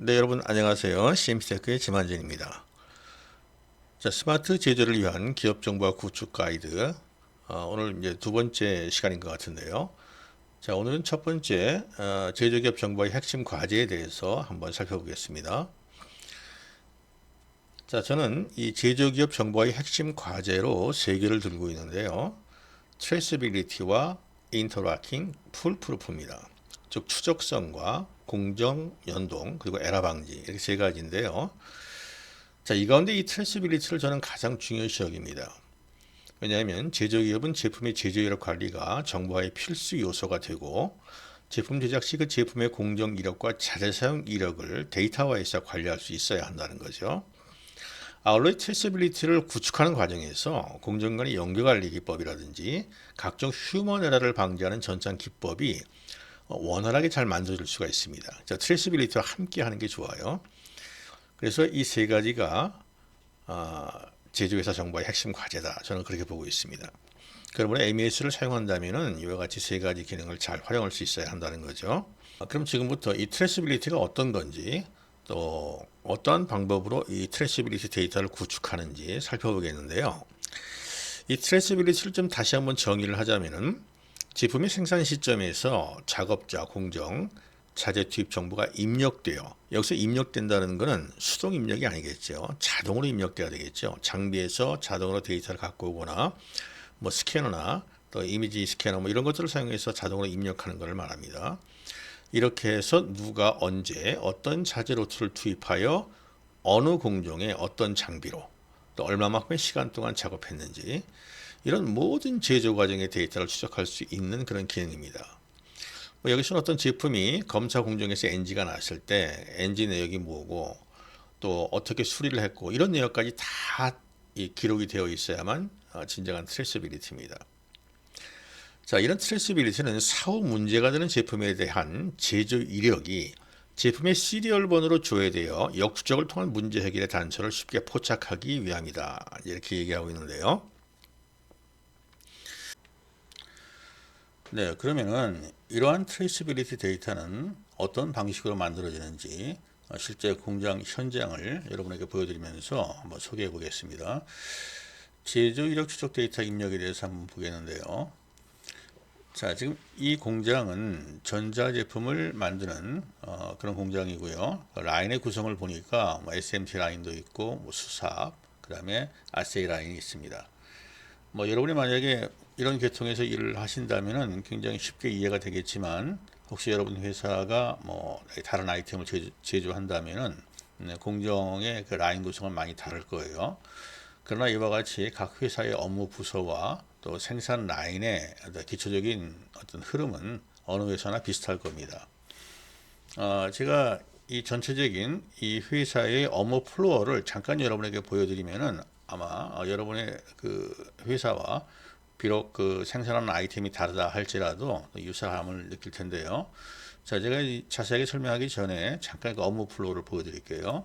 네, 여러분 안녕하세요. CMC테크의 김한진입니다. 자, 스마트 제조를 위한 기업 정보화 구축 가이드. 오늘 이제 두 번째 시간인 것 같은데요. 자, 오늘은 첫 번째 제조기업 정보화의 핵심 과제에 대해서 한번 살펴보겠습니다. 자, 저는 이 제조기업 정보화의 핵심 과제로 세 개를 들고 있는데요. 트레이서빌리티와 인터락킹, 풀프루프입니다. 즉 추적성과 공정 연동 그리고 에러 방지 이렇게 세 가지인데요. 자, 이 가운데 이 트레이서빌리티를 저는 가장 중요시 여깁니다. 왜냐하면 제조기업은 제품의 제조 이력 관리가 정보화의 필수 요소가 되고 제품 제작 시 그 제품의 공정 이력과 자재 사용 이력을 데이터화해서 관리할 수 있어야 한다는 거죠. 아울러 트레이서빌리티를 구축하는 과정에서 공정 간의 연계 관리 기법이라든지 각종 휴먼 에러를 방지하는 전장 기법이 원활하게 잘 만들어질 수가 있습니다. 자, 트레이서빌리티와 함께 하는 게 좋아요. 그래서 이 세 가지가 제조회사 정보의 핵심 과제다. 저는 그렇게 보고 있습니다. 그러므로 MES를 사용한다면 이와 같이 세 가지 기능을 잘 활용할 수 있어야 한다는 거죠. 그럼 지금부터 이 트레이서빌리티가 어떤 건지 또 어떠한 방법으로 이 트레이서빌리티 데이터를 구축하는지 살펴보겠는데요. 이 트레이서빌리티를 좀 다시 한번 정의를 하자면은 제품의 생산 시점에서 작업자, 공정, 자재 투입 정보가 입력돼요. 여기서 입력된다는 것은 수동 입력이 아니겠죠. 자동으로 입력돼야 되겠죠. 장비에서 자동으로 데이터를 갖고 오거나 뭐 스캐너나 또 이미지 스캐너 뭐 이런 것들을 사용해서 자동으로 입력하는 것을 말합니다. 이렇게 해서 누가 언제 어떤 자재 로트를 투입하여 어느 공정에 어떤 장비로 또 얼마만큼의 시간 동안 작업했는지 이런 모든 제조 과정의 데이터를 추적할 수 있는 그런 기능입니다. 뭐 여기서는 어떤 제품이 검사 공정에서 NG가 났을 때 NG 내역이 뭐고 또 어떻게 수리를 했고 이런 내역까지 다 기록이 되어 있어야만 진정한 트레이서빌리티입니다. 자, 이런 트레이서빌리티는 사후 문제가 되는 제품에 대한 제조 이력이 제품의 시리얼 번호로 조회되어 역추적을 통한 문제 해결의 단서를 쉽게 포착하기 위함이다. 이렇게 얘기하고 있는데요. 네, 그러면은 이러한 트레이서빌리티 데이터는 어떤 방식으로 만들어지는지 실제 공장 현장을 여러분에게 보여드리면서 한번 소개해 보겠습니다. 제조 이력 추적 데이터 입력에 대해서 한번 보겠는데요. 자, 지금 이 공장은 전자제품을 만드는 그런 공장이고요. 라인의 구성을 보니까 뭐 SMT 라인도 있고 뭐 수삽, 그다음에 RCA 라인이 있습니다. 뭐 여러분이 만약에 이런 계통에서 일을 하신다면은 굉장히 쉽게 이해가 되겠지만 혹시 여러분 회사가 뭐 다른 아이템을 제조한다면은 공정의 그 라인 구성은 많이 다를 거예요. 그러나 이와 같이 각 회사의 업무 부서와 또 생산 라인의 기초적인 어떤 흐름은 어느 회사나 비슷할 겁니다. 제가 이 전체적인 이 회사의 업무 플로어를 잠깐 여러분에게 보여드리면은 아마 여러분의 그 회사와 비록 그 생산하는 아이템이 다르다 할지라도 유사함을 느낄 텐데요. 자, 제가 자세하게 설명하기 전에 잠깐 그 업무 플로어를 보여드릴게요.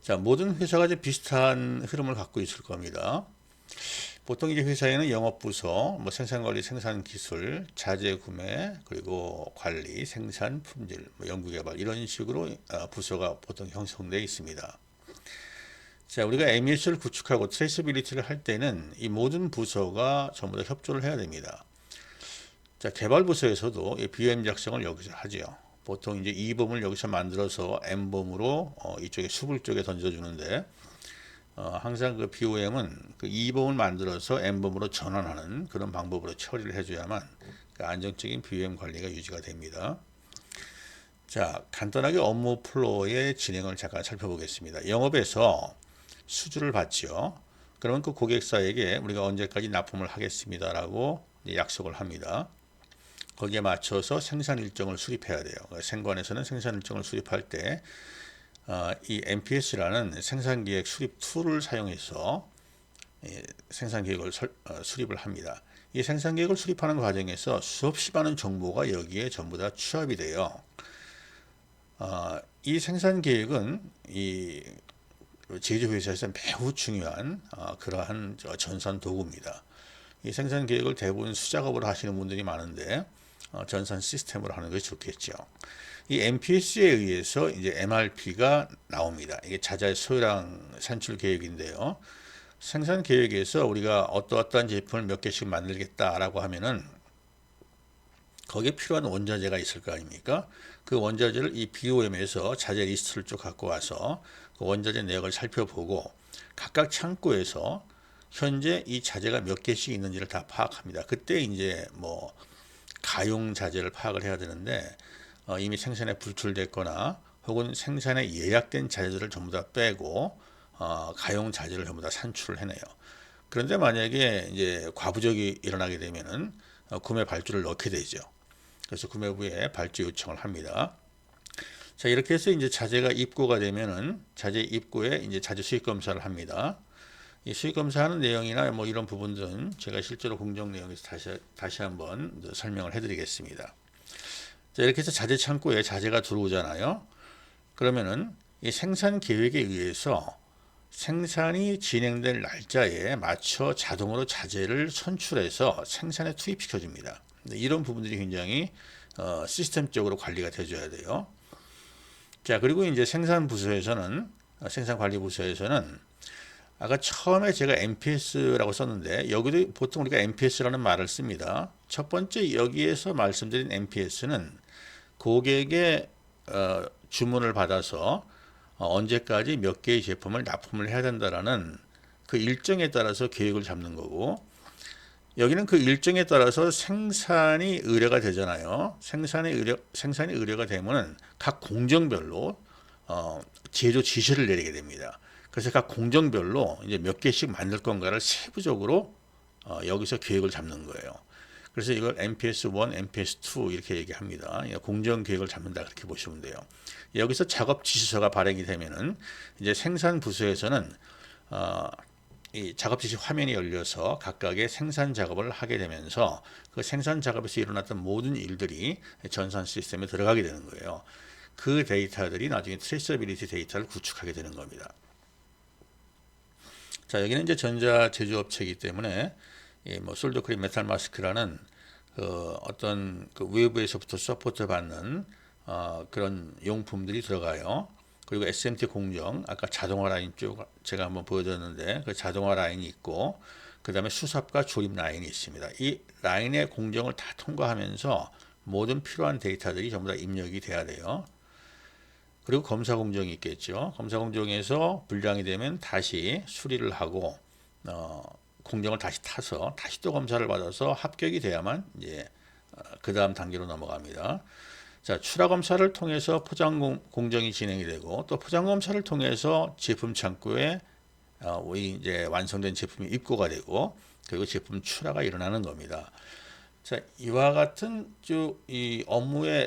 자, 모든 회사가 이제 비슷한 흐름을 갖고 있을 겁니다. 보통 이제 회사에는 영업부서, 뭐 생산관리, 생산기술, 자재 구매, 그리고 관리, 생산, 품질, 뭐 연구개발 이런 식으로 부서가 보통 형성되어 있습니다. 자, 우리가 MES를 구축하고 트레이서빌리티를 할 때는 이 모든 부서가 전부 다 협조를 해야 됩니다. 자, 개발 부서에서도 이 BOM 작성을 여기서 하지요. 보통 이제 E범을 여기서 만들어서 M범으로 이쪽에 수불 쪽에 던져주는데 항상 그 BOM은 그 E범을 만들어서 M범으로 전환하는 그런 방법으로 처리를 해줘야만 그 안정적인 BOM 관리가 유지가 됩니다. 자, 간단하게 업무 플로우의 진행을 잠깐 살펴보겠습니다. 영업에서 수주를 받죠. 그러면 그 고객사에게 우리가 언제까지 납품을 하겠습니다라고 약속을 합니다. 거기에 맞춰서 생산 일정을 수립해야 돼요. 생관에서는 생산 일정을 수립할 때 이 MPS라는 생산계획 수립 툴을 사용해서 생산계획을 수립을 합니다. 이 생산계획을 수립하는 과정에서 수없이 많은 정보가 여기에 전부 다 취합이 돼요. 이 생산계획은 이 제조회사에서 매우 중요한 그러한 전산 도구입니다. 이 생산 계획을 대부분 수작업으로 하시는 분들이 많은데 전산 시스템으로 하는 것이 좋겠죠. 이 MPS에 의해서 이제 MRP가 나옵니다. 이게 자재 소량 산출 계획인데요. 생산 계획에서 우리가 어떠한 제품을 몇 개씩 만들겠다라고 하면은 거기에 필요한 원자재가 있을 거 아닙니까? 그 원자재를 이 BOM에서 자재 리스트를 쭉 갖고 와서 그 원자재 내역을 살펴보고 각각 창고에서 현재 이 자재가 몇 개씩 있는지를 다 파악합니다. 그때 이제 뭐 가용 자재를 파악을 해야 되는데 이미 생산에 불출됐거나 혹은 생산에 예약된 자재들을 전부 다 빼고 가용 자재를 전부 다 산출을 해내요. 그런데 만약에 이제 과부족이 일어나게 되면은 구매 발주를 넣게 되죠. 그래서 구매부에 발주 요청을 합니다. 자, 이렇게 해서 이제 자재가 입고가 되면은 자재 입고에 이제 자재 수익 검사를 합니다. 이 수익 검사하는 내용이나 뭐 이런 부분들은 제가 실제로 공정 내용에서 다시 한번 설명을 해드리겠습니다. 자, 이렇게 해서 자재 창고에 자재가 들어오잖아요. 그러면은 이 생산 계획에 의해서 생산이 진행될 날짜에 맞춰 자동으로 자재를 선출해서 생산에 투입시켜 줍니다. 이런 부분들이 굉장히 시스템적으로 관리가 돼줘야 돼요. 자, 그리고 이제 생산 관리 부서에서는 아까 처음에 제가 MPS라고 썼는데 여기도 보통 우리가 MPS라는 말을 씁니다. 첫 번째 여기에서 말씀드린 MPS는 고객의 주문을 받아서 언제까지 몇 개의 제품을 납품을 해야 된다라는 그 일정에 따라서 계획을 잡는 거고, 여기는 그 일정에 따라서 생산이 의뢰가 되잖아요. 생산이 의뢰가 되면은 각 공정별로 제조 지시를 내리게 됩니다. 그래서 각 공정별로 이제 몇 개씩 만들 건가를 세부적으로 여기서 계획을 잡는 거예요. 그래서 이걸 MPS1, MPS2 이렇게 얘기합니다. 공정 계획을 잡는다 그렇게 보시면 돼요. 여기서 작업 지시서가 발행이 되면은 이제 생산 부서에서는 이 작업 지시 화면이 열려서 각각의 생산 작업을 하게 되면서 그 생산 작업에서 일어났던 모든 일들이 전산 시스템에 들어가게 되는 거예요. 그 데이터들이 나중에 트레이서빌리티 데이터를 구축하게 되는 겁니다. 자, 여기는 이제 전자 제조업체이기 때문에 뭐 솔더크림 메탈 마스크라는 어떤 그 외부에서부터 서포트 받는 그런 용품들이 들어가요. 그리고 SMT 공정, 아까 자동화 라인 쪽 제가 한번 보여드렸는데 그 자동화 라인이 있고, 그 다음에 수삽과 조립 라인이 있습니다. 이 라인의 공정을 다 통과하면서 모든 필요한 데이터들이 전부 다 입력이 돼야 돼요. 그리고 검사 공정이 있겠죠. 검사 공정에서 불량이 되면 다시 수리를 하고 공정을 다시 타서 다시 또 검사를 받아서 합격이 돼야만 이제 그 다음 단계로 넘어갑니다. 자, 출하 검사를 통해서 포장 공정이 진행이 되고, 또 포장 검사를 통해서 제품 창고에 이제 완성된 제품이 입고가 되고, 그리고 제품 출하가 일어나는 겁니다. 자, 이와 같은 이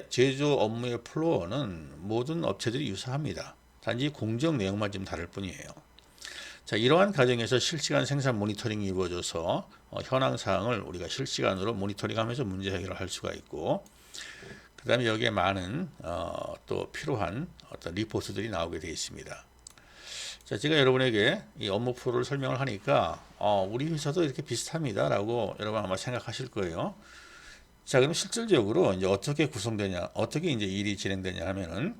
제조 업무의 플로어는 모든 업체들이 유사합니다. 단지 공정 내용만 좀 다를 뿐이에요. 자, 이러한 과정에서 실시간 생산 모니터링이 이루어져서 현황 사항을 우리가 실시간으로 모니터링하면서 문제 해결을 할 수가 있고, 그 다음에 여기에 많은 또 필요한 어떤 리포트들이 나오게 되어 있습니다. 자, 제가 여러분에게 이 업무 프로를 설명을 하니까 우리 회사도 이렇게 비슷합니다 라고 여러분 아마 생각하실 거예요. 자, 그럼 실질적으로 이제 어떻게 구성되냐, 어떻게 이제 일이 진행되냐 하면은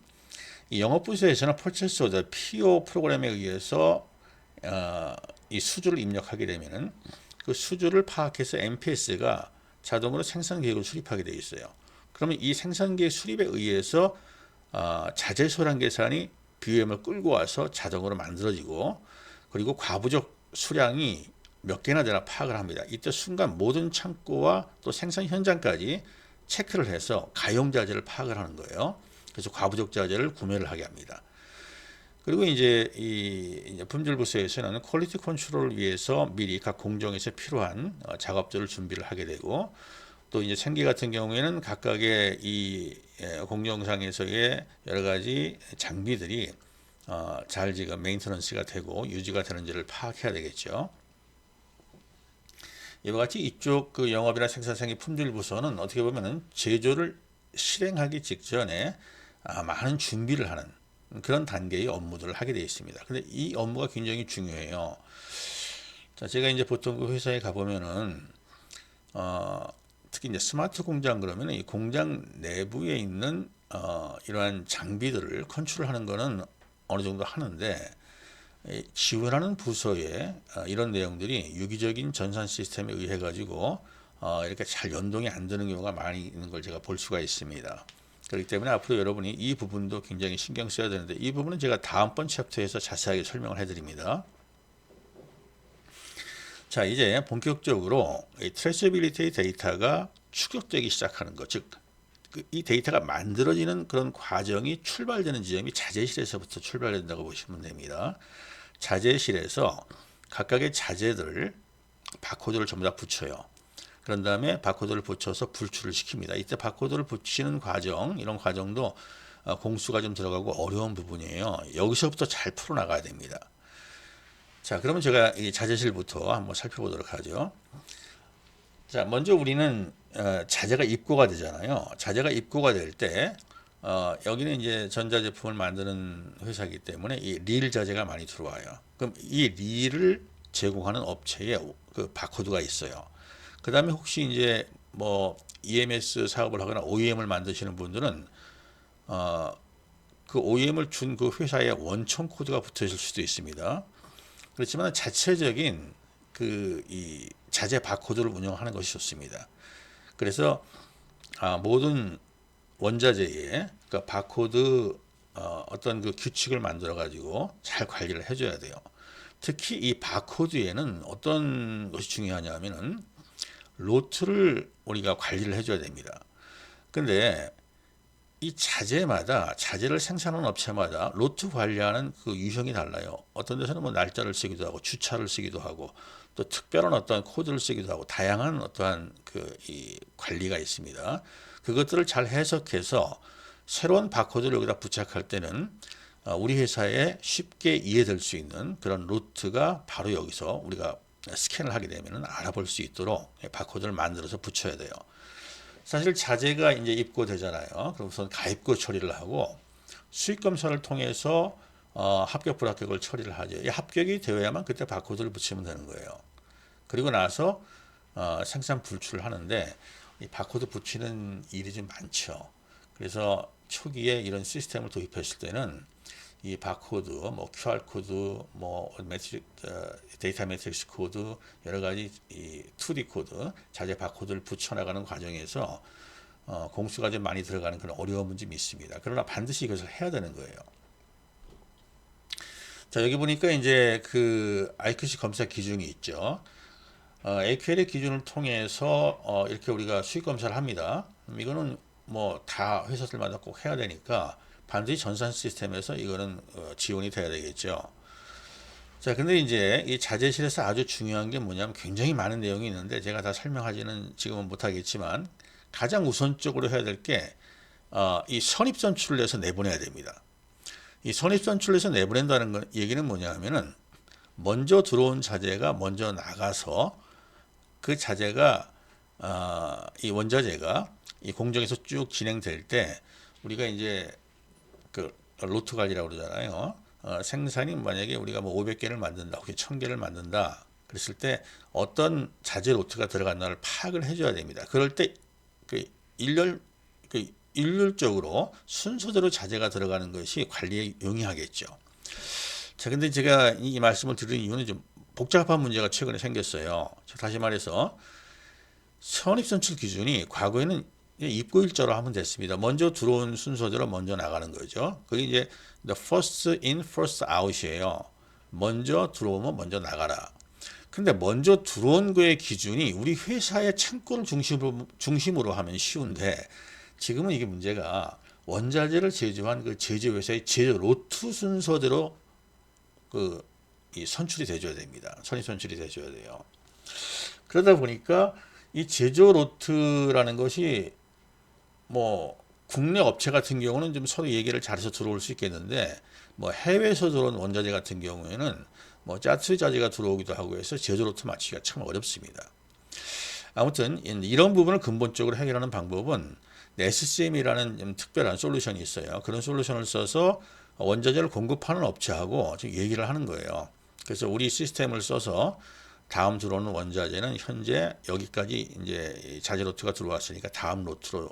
이 영업부서에서는 퍼체스 오더 PO 프로그램에 의해서 이 수주를 입력하게 되면은 그 수주를 파악해서 MPS가 자동으로 생산 계획을 수립하게 되어 있어요. 그러면 이 생산 계획 수립에 의해서 자재 소량 계산이 BOM을 끌고 와서 자동으로 만들어지고, 그리고 과부족 수량이 몇 개나 되나 파악을 합니다. 이때 순간 모든 창고와 또 생산 현장까지 체크를 해서 가용 자재를 파악을 하는 거예요. 그래서 과부족 자재를 구매를 하게 합니다. 그리고 이제 이 품질 부서에서는 퀄리티 컨트롤을 위해서 미리 각 공정에서 필요한 작업들을 준비를 하게 되고, 또 이제 생계 같은 경우에는 각각의 이 공정상에서의 여러 가지 장비들이 잘 지금 메인터넌스가 되고 유지가 되는지를 파악해야 되겠죠. 이와 같이 이쪽 그 영업이나 생산생의 품질 부서는 어떻게 보면은 제조를 실행하기 직전에 많은 준비를 하는 그런 단계의 업무들을 하게 되어 있습니다. 근데 이 업무가 굉장히 중요해요. 자, 제가 이제 보통 그 회사에 가보면은 특히 이제 스마트 공장 그러면 이 공장 내부에 있는 이러한 장비들을 컨트롤하는 거는 어느 정도 하는데 지원하는 부서에 이런 내용들이 유기적인 전산 시스템에 의해 가지고 이렇게 잘 연동이 안 되는 경우가 많이 있는 걸 제가 볼 수가 있습니다. 그렇기 때문에 앞으로 여러분이 이 부분도 굉장히 신경 써야 되는데 이 부분은 제가 다음번 챕터에서 자세하게 설명을 해드립니다. 자, 이제 본격적으로 이 트레이서빌리티 데이터가 축적되기 시작하는 것, 즉 이 데이터가 만들어지는 그런 과정이 출발되는 지점이 자재실에서부터 출발된다고 보시면 됩니다. 자재실에서 각각의 자재들 바코드를 전부 다 붙여요. 그런 다음에 바코드를 붙여서 불출을 시킵니다. 이때 바코드를 붙이는 과정, 이런 과정도 공수가 좀 들어가고 어려운 부분이에요. 여기서부터 잘 풀어나가야 됩니다. 자, 그러면 제가 이 자재실부터 한번 살펴보도록 하죠. 자, 먼저 우리는 자재가 입고가 되잖아요. 자재가 입고가 될 때 여기는 이제 전자제품을 만드는 회사이기 때문에 이 릴 자재가 많이 들어와요. 그럼 이 릴을 제공하는 업체에 그 바코드가 있어요. 그 다음에 혹시 이제 뭐 EMS 사업을 하거나 OEM을 만드시는 분들은 그 OEM을 준 그 회사의 원천 코드가 붙어 있을 수도 있습니다. 그렇지만 자체적인 그 이 자재 바코드를 운영하는 것이 좋습니다. 그래서 모든 원자재에 그 바코드 어떤 그 규칙을 만들어 가지고 잘 관리를 해줘야 돼요. 특히 이 바코드에는 어떤 것이 중요하냐면은 로트를 우리가 관리를 해줘야 됩니다. 근데 이 자재마다 자재를 생산하는 업체마다 로트 관리하는 그 유형이 달라요. 어떤 데서는 뭐 날짜를 쓰기도 하고 주차를 쓰기도 하고 또 특별한 어떠한 코드를 쓰기도 하고 다양한 어떠한 그 이 관리가 있습니다. 그것들을 잘 해석해서 새로운 바코드를 여기다 부착할 때는 우리 회사에 쉽게 이해될 수 있는 그런 루트가 바로 여기서 우리가 스캔을 하게 되면 알아볼 수 있도록 바코드를 만들어서 붙여야 돼요. 사실 자재가 이제 입고되잖아요. 그럼 우선 가입고 처리를 하고 수익 검사를 통해서 합격 불합격을 처리를 하죠. 이 합격이 되어야만 그때 바코드를 붙이면 되는 거예요. 그리고 나서 생산 불출을 하는데 이 바코드 붙이는 일이 좀 많죠. 그래서 초기에 이런 시스템을 도입했을 때는 이 바코드, 뭐 QR 코드, 뭐 데이터 매트릭스 코드, 여러 가지 이 2D 코드, 자재 바코드를 붙여나가는 과정에서 공수가 좀 많이 들어가는 그런 어려움은 좀 있습니다. 그러나 반드시 이것을 해야 되는 거예요. 자, 여기 보니까 이제 그 IQC 검사 기준이 있죠. AQL의 기준을 통해서 이렇게 우리가 수익 검사를 합니다. 이거는 뭐 다 회사들마다 꼭 해야 되니까 반드시 전산 시스템에서 이거는 지원이 돼야 되겠죠. 자, 근데 이제 이 자재실에서 아주 중요한 게 뭐냐면 굉장히 많은 내용이 있는데 제가 다 설명하지는 지금은 못하겠지만 가장 우선적으로 해야 될 게 이 선입선출을 해서 내보내야 됩니다. 이 선입선출을 해서 내보낸다는 얘기는 뭐냐면은 먼저 들어온 자재가 먼저 나가서 그 자재가 이 원자재가 이 공정에서 쭉 진행될 때 우리가 이제 그 로트 관리라고 그러잖아요. 생산이 만약에 우리가 뭐 500개를 만든다, 혹시 1000개를 만든다, 그랬을 때 어떤 자재 로트가 들어간다를 파악을 해줘야 됩니다. 그럴 때 그 일률적으로 순서대로 자재가 들어가는 것이 관리에 용이하겠죠. 자, 근데 제가 이 말씀을 드리는 이유는 좀 복잡한 문제가 최근에 생겼어요. 다시 말해서 선입선출 기준이 과거에는 입고일자로 하면 됐습니다. 먼저 들어온 순서대로 먼저 나가는 거죠. 그게 이제 the first in, first out이에요. 먼저 들어오면 먼저 나가라. 근데 먼저 들어온 거의 기준이 우리 회사의 창고를 중심으로 하면 쉬운데 지금은 이게 문제가 원자재를 제조한 그 제조회사의 제조 로트 순서대로 이 선출이 돼줘야 됩니다. 선입 선출이 돼줘야 돼요. 그러다 보니까 이 제조 로트라는 것이 뭐 국내 업체 같은 경우는 좀 서로 얘기를 잘해서 들어올 수 있겠는데 뭐 해외에서 들어온 원자재 같은 경우에는 뭐 짜투리 자재가 들어오기도 하고 해서 제조 로트 맞추기가 참 어렵습니다. 아무튼 이런 부분을 근본적으로 해결하는 방법은 SCM이라는 특별한 솔루션이 있어요. 그런 솔루션을 써서 원자재를 공급하는 업체하고 지금 얘기를 하는 거예요. 그래서 우리 시스템을 써서 다음 들어오는 원자재는 현재 여기까지 이제 자재 로트가 들어왔으니까 다음 로트로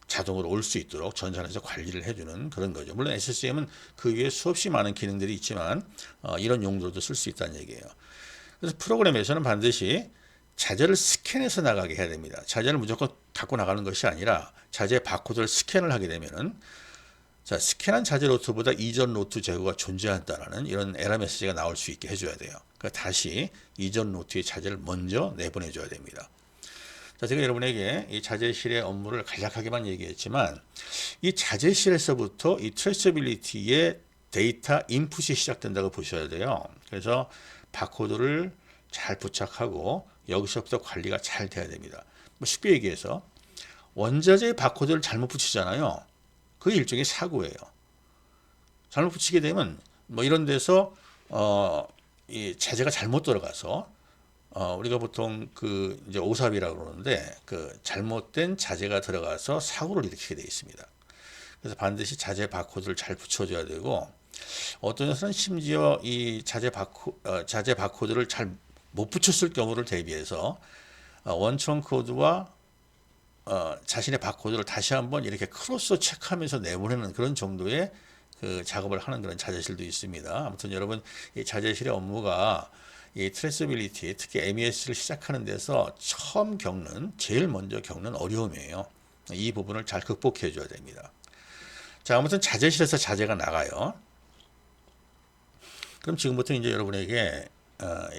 자동으로 올 수 있도록 전산에서 관리를 해주는 그런 거죠. 물론 SCM은 그 위에 수없이 많은 기능들이 있지만 이런 용도로도 쓸 수 있다는 얘기예요. 그래서 프로그램에서는 반드시 자재를 스캔해서 나가게 해야 됩니다. 자재를 무조건 갖고 나가는 것이 아니라 자재 바코드를 스캔을 하게 되면은 자, 스캔한 자재 로트보다 이전 로트 재고가 존재한다라는 이런 에러 메시지가 나올 수 있게 해줘야 돼요. 그러니까 다시 이전 로트의 자재를 먼저 내보내줘야 됩니다. 자, 제가 여러분에게 이 자재실의 업무를 간략하게만 얘기했지만 이 자재실에서부터 이 트레이서빌리티의 데이터 인풋이 시작된다고 보셔야 돼요. 그래서 바코드를 잘 부착하고 여기서부터 관리가 잘 돼야 됩니다. 뭐 쉽게 얘기해서 원자재 바코드를 잘못 붙이잖아요. 그게 일종의 사고예요. 잘못 붙이게 되면 뭐 이런 데서 이 자재가 잘못 들어가서 우리가 보통 그 이제 오삽이라고 그러는데 그 잘못된 자재가 들어가서 사고를 일으키게 되어 있습니다. 그래서 반드시 자재 바코드를 잘 붙여줘야 되고 어떤 녀석은 심지어 이 자재 바코드를 잘 못 붙였을 경우를 대비해서 원천 코드와 자신의 바코드를 다시 한번 이렇게 크로스 체크하면서 내보내는 그런 정도의 그 작업을 하는 그런 자재실도 있습니다. 아무튼 여러분 이 자재실의 업무가 이 트레이서빌리티 특히 MES를 시작하는 데서 제일 먼저 겪는 어려움이에요. 이 부분을 잘 극복해 줘야 됩니다. 자, 아무튼 자재실에서 자재가 나가요. 그럼 지금부터 이제 여러분에게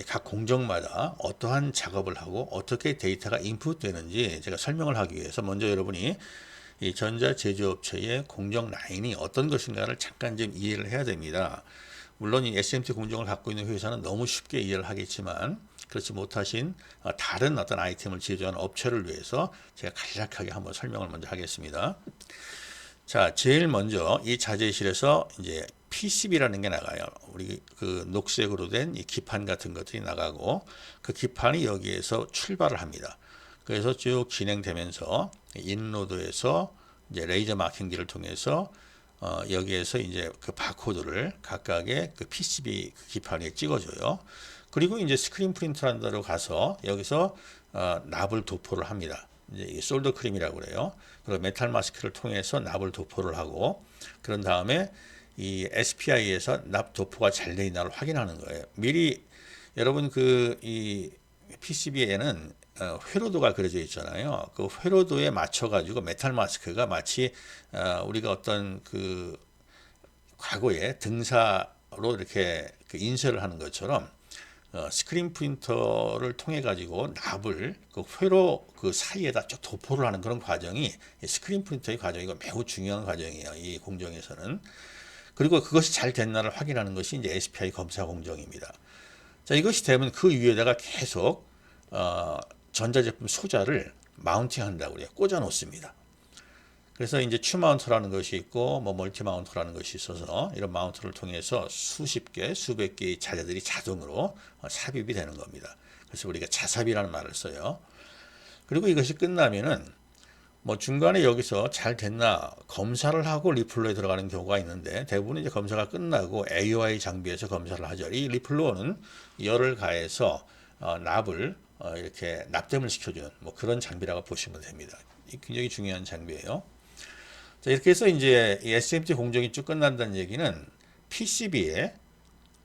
각 공정마다 어떠한 작업을 하고 어떻게 데이터가 인풋되는지 제가 설명을 하기 위해서 먼저 여러분이 이 전자 제조업체의 공정 라인이 어떤 것인가를 잠깐 좀 이해를 해야 됩니다. 물론 이 SMT 공정을 갖고 있는 회사는 너무 쉽게 이해를 하겠지만 그렇지 못하신 다른 어떤 아이템을 제조하는 업체를 위해서 제가 간략하게 한번 설명을 먼저 하겠습니다. 자, 제일 먼저 이 자재실에서 이제 PCB라는 게 나가요. 우리 그 녹색으로 된 이 기판 같은 것들이 나가고 그 기판이 여기에서 출발을 합니다. 그래서 쭉 진행되면서 인로드에서 이제 레이저 마킹기를 통해서 여기에서 이제 그 바코드를 각각의 그 PCB 그 기판에 찍어줘요. 그리고 이제 스크린 프린터라는 데로 가서 여기서 납을 도포를 합니다. 이제 솔더 크림이라고 그래요. 그리고 메탈 마스크를 통해서 납을 도포를 하고 그런 다음에 이 SPI에서 납 도포가 잘 돼 있나를 확인하는 거예요. 미리 여러분 그 이 PCB에는 회로도가 그려져 있잖아요. 그 회로도에 맞춰 가지고 메탈 마스크가 마치 우리가 어떤 그 과거에 등사로 이렇게 그 인쇄를 하는 것처럼 스크린 프린터를 통해 가지고 납을 그 회로 그 사이에다 쭉 도포를 하는 그런 과정이 스크린 프린터의 과정이고 매우 중요한 과정이에요. 이 공정에서는. 그리고 그것이 잘 됐나를 확인하는 것이 이제 SPI 검사 공정입니다. 자, 이것이 되면 그 위에다가 계속 전자제품 소자를 마운팅 한다고 그래요. 꽂아 놓습니다. 그래서 이제 추 마운트라는 것이 있고 뭐 멀티 마운트라는 것이 있어서 이런 마운트를 통해서 수십 개, 수백 개의 자재들이 자동으로 삽입이 되는 겁니다. 그래서 우리가 자삽이라는 말을 써요. 그리고 이것이 끝나면은 뭐 중간에 여기서 잘 됐나 검사를 하고 리플로에 들어가는 경우가 있는데 대부분 이제 검사가 끝나고 AOI 장비에서 검사를 하죠. 이 리플로는 열을 가해서 납을 이렇게 납땜을 시켜주는 뭐 그런 장비라고 보시면 됩니다. 굉장히 중요한 장비예요. 자, 이렇게 해서 이제 이 SMT 공정이 쭉 끝난다는 얘기는 PCB에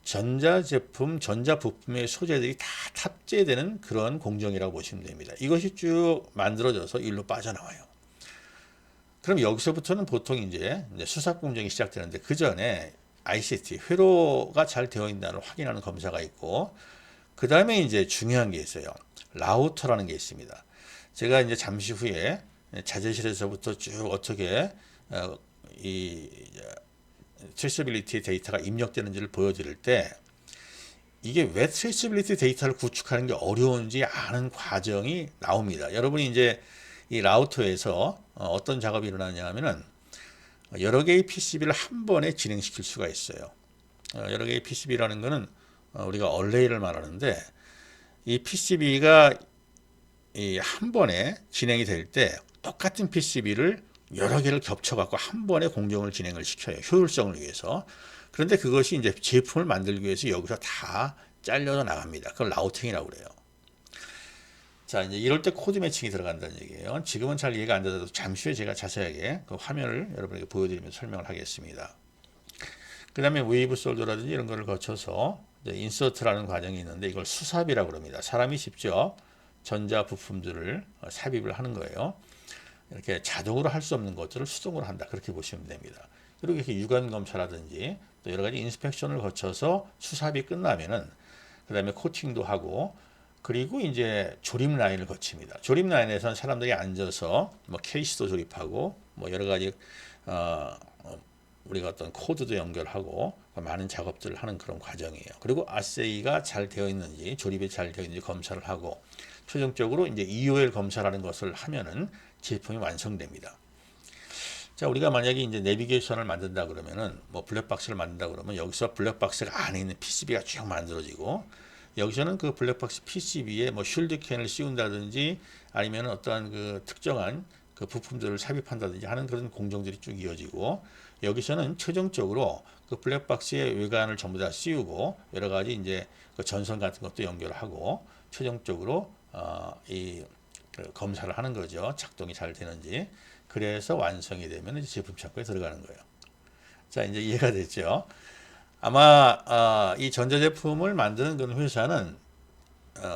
전자제품, 전자부품의 소재들이 다 탑재되는 그런 공정이라고 보시면 됩니다. 이것이 쭉 만들어져서 일로 빠져나와요. 그럼 여기서부터는 보통 이제 수삽 공정이 시작되는데 그 전에 ICT, 회로가 잘 되어 있나를 확인하는 검사가 있고 그 다음에 이제 중요한 게 있어요. 라우터라는 게 있습니다. 제가 이제 잠시 후에 자재실에서부터 쭉 어떻게 이 트레이서빌리티 데이터가 입력되는지를 보여드릴 때 이게 왜 트레이서빌리티 데이터를 구축하는 게 어려운지 아는 과정이 나옵니다. 여러분이 이제 이 라우터에서 어떤 작업이 일어나냐 하면은 여러 개의 PCB를 한 번에 진행시킬 수가 있어요. 여러 개의 PCB라는 거는 우리가 얼레이를 말하는데 이 PCB가 한 번에 진행이 될 때 똑같은 PCB를 여러 개를 겹쳐갖고 한 번에 공정을 진행을 시켜요. 효율성을 위해서. 그런데 그것이 이제 제품을 만들기 위해서 여기서 다 잘려서 나갑니다. 그걸 라우팅이라고 그래요. 자, 이제 이럴 때 코드 매칭이 들어간다는 얘기예요. 지금은 잘 이해가 안 되더라도 잠시 후에 제가 자세하게 그 화면을 여러분에게 보여드리면서 설명을 하겠습니다. 그 다음에 웨이브 솔더라든지 이런 거를 거쳐서 인서트라는 과정이 있는데 이걸 수삽이라고 합니다. 사람이 직접 전자 부품들을 삽입을 하는 거예요. 이렇게 자동으로 할 수 없는 것들을 수동으로 한다. 그렇게 보시면 됩니다. 그리고 이렇게 유관 검사라든지 또 여러 가지 인스펙션을 거쳐서 수삽이 끝나면은 그 다음에 코팅도 하고 그리고 이제 조립 라인을 거칩니다. 조립 라인에서는 사람들이 앉아서 뭐 케이스도 조립하고 뭐 여러 가지 우리가 어떤 코드도 연결하고 많은 작업들을 하는 그런 과정이에요. 그리고 아세이가 잘 되어 있는지 조립이 잘 되어 있는지 검사를 하고 최종적으로 이제 EOL 검사라는 것을 하면은 제품이 완성됩니다. 자, 우리가 만약에 이제 내비게이션을 만든다 그러면은 뭐 블랙박스를 만든다 그러면 여기서 블랙박스가 안에 있는 PCB가 쭉 만들어지고 여기서는 그 블랙박스 PCB에 뭐 쉴드 캔을 씌운다든지 아니면 어떠한 그 특정한 그 부품들을 삽입한다든지 하는 그런 공정들이 쭉 이어지고 여기서는 최종적으로 그 블랙박스의 외관을 전부 다 씌우고 여러 가지 이제 그 전선 같은 것도 연결하고 최종적으로 그 검사를 하는 거죠. 작동이 잘 되는지. 그래서 완성이 되면 이제 제품 창고에 들어가는 거예요. 자, 이제 이해가 됐죠? 아마 이 전자제품을 만드는 그런 회사는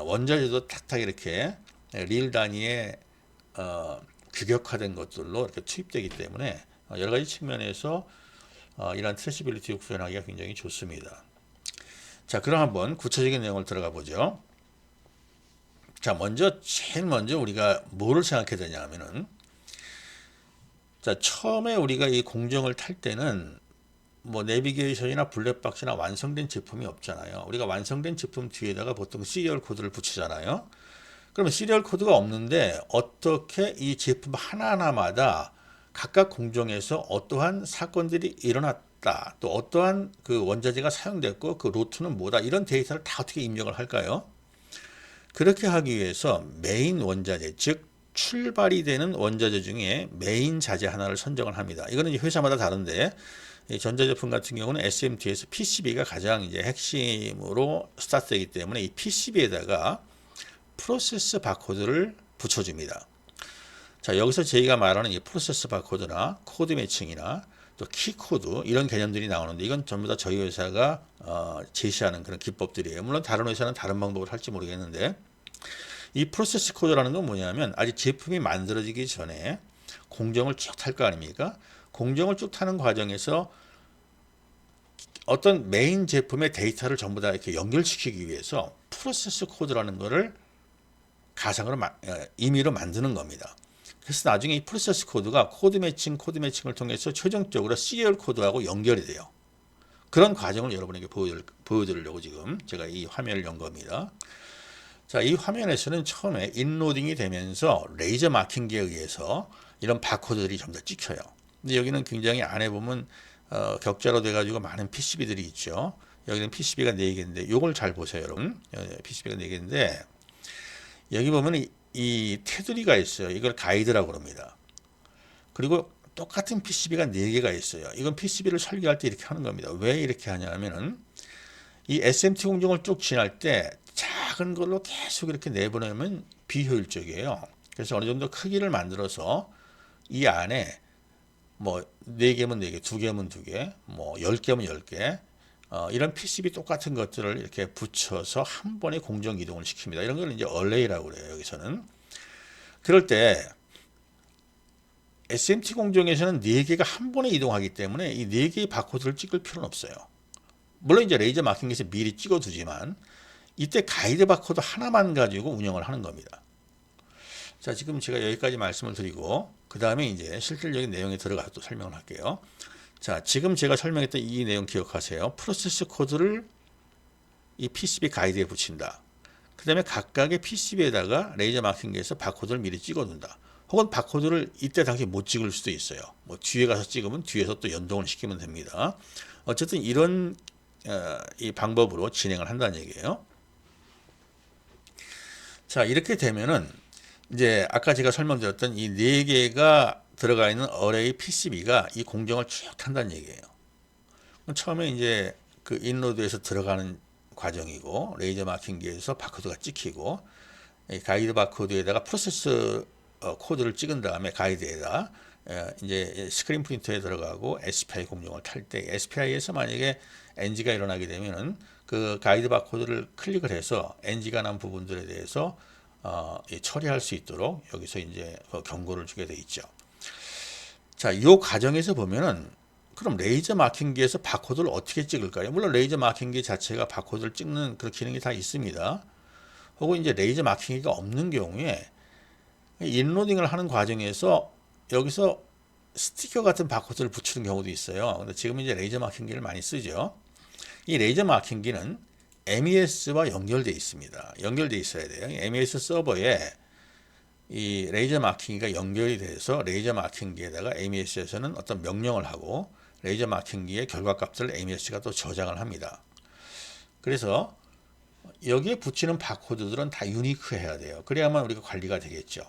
원자재도 탁탁 이렇게 릴 단위의 규격화된 것들로 이렇게 투입되기 때문에 여러 가지 측면에서 이러한 트레이시빌리티를 구현하기가 굉장히 좋습니다. 자, 그럼 한번 구체적인 내용을 들어가 보죠. 자, 제일 먼저 우리가 뭐를 생각해야 되냐 하면은 자, 처음에 우리가 이 공정을 탈 때는 뭐 내비게이션이나 블랙박스나 완성된 제품이 없잖아요. 우리가 완성된 제품 뒤에다가 보통 시리얼 코드를 붙이잖아요. 그러면 시리얼 코드가 없는데 어떻게 이 제품 하나하나마다 각각 공정에서 어떠한 사건들이 일어났다. 또 어떠한 그 원자재가 사용됐고 그 로트는 뭐다. 이런 데이터를 다 어떻게 입력을 할까요? 그렇게 하기 위해서 메인 원자재, 즉 출발이 되는 원자재 중에 메인 자재 하나를 선정을 합니다. 이거는 회사마다 다른데 전자제품 같은 경우는 SMT에서 PCB가 가장 이제 핵심으로 스타트되기 때문에 이 PCB에다가 프로세스 바코드를 붙여줍니다. 자, 여기서 저희가 말하는 이 프로세스 바코드나 코드 매칭이나 또 키코드 이런 개념들이 나오는데 이건 전부 다 저희 회사가 제시하는 그런 기법들이에요. 물론 다른 회사는 다른 방법을 할지 모르겠는데 이 프로세스 코드라는 건 뭐냐면 아직 제품이 만들어지기 전에 공정을 쭉 탈 거 아닙니까? 공정을 쭉 타는 과정에서 어떤 메인 제품의 데이터를 전부 다 이렇게 연결시키기 위해서 프로세스 코드라는 거를 가상으로 임의로 만드는 겁니다. 그래서 나중에 이 프로세스 코드가 코드 매칭을 통해서 최종적으로 CL 코드하고 연결이 돼요. 그런 과정을 여러분에게 보여드리려고 지금 제가 이 화면을 연 겁니다. 자, 이 화면에서는 처음에 인로딩이 되면서 레이저 마킹기에 의해서 이런 바코드들이 전부 다 찍혀요. 근데 여기는 굉장히 안에 보면 격자로 돼가지고 많은 PCB들이 있죠. 여기는 PCB가 4개인데 이걸 잘 보세요, 여러분. PCB가 4개인데 여기 보면 이 테두리가 있어요. 이걸 가이드라고 합니다. 그리고 똑같은 PCB가 4개가 있어요. 이건 PCB를 설계할 때 이렇게 하는 겁니다. 왜 이렇게 하냐면은 이 SMT 공정을 쭉 지날 때 작은 걸로 계속 이렇게 내보내면 비효율적이에요. 그래서 어느 정도 크기를 만들어서 이 안에 뭐 4개면 4개, 2개면 2개, 뭐 10개면 10개 이런 PCB 똑같은 것들을 이렇게 붙여서 한 번에 공정 이동을 시킵니다. 이런 걸 이제 얼레이라고 그래요. 여기서는. 그럴 때 SMT 공정에서는 4개가 한 번에 이동하기 때문에 이 4개의 바코드를 찍을 필요는 없어요. 물론 이제 레이저 마킹기에서 미리 찍어두지만 이때 가이드 바코드 하나만 가지고 운영을 하는 겁니다. 자, 지금 제가 여기까지 말씀을 드리고 그 다음에 이제 실질적인 내용에 들어가서 또 설명을 할게요. 자, 지금 제가 설명했던 이 내용 기억하세요. 프로세스 코드를 이 PCB 가이드에 붙인다. 그 다음에 각각의 PCB에다가 레이저 마킹기에서 바코드를 미리 찍어둔다. 혹은 바코드를 이때 당시 못 찍을 수도 있어요. 뭐 뒤에 가서 찍으면 뒤에서 또 연동을 시키면 됩니다. 어쨌든 이런 이 방법으로 진행을 한다는 얘기예요. 자, 이렇게 되면은 이제 아까 제가 설명드렸던 이 4개가 들어가 있는 어레이 PCB가 이 공정을 쭉 탄다는 얘기예요. 처음에 이제 그 인로드에서 들어가는 과정이고 레이저 마킹기에서 바코드가 찍히고 이 가이드 바코드에다가 프로세스 코드를 찍은 다음에 가이드에다 이제 스크린 프린터에 들어가고 SPI 공정을 탈 때 SPI에서 만약에 NG가 일어나게 되면은 그 가이드 바코드를 클릭을 해서 NG가 난 부분들에 대해서 처리할 수 있도록 여기서 이제 경고를 주게 돼 있죠. 자, 이 과정에서 보면은 그럼 레이저 마킹기에서 바코드를 어떻게 찍을까요? 물론 레이저 마킹기 자체가 바코드를 찍는 그런 기능이 다 있습니다. 혹은 이제 레이저 마킹기가 없는 경우에 인로딩을 하는 과정에서 여기서 스티커 같은 바코드를 붙이는 경우도 있어요. 근데 지금 이제 레이저 마킹기를 많이 쓰죠. 이 레이저 마킹기는 MES와 연결되어 있습니다. 연결되어 있어야 돼요. MES 서버에 이 레이저 마킹기가 연결이 돼서 레이저 마킹기에다가 MES에서는 어떤 명령을 하고 레이저 마킹기의 결과값들을 MES가 또 저장을 합니다. 그래서 여기에 붙이는 바코드들은 다 유니크해야 돼요. 그래야만 우리가 관리가 되겠죠.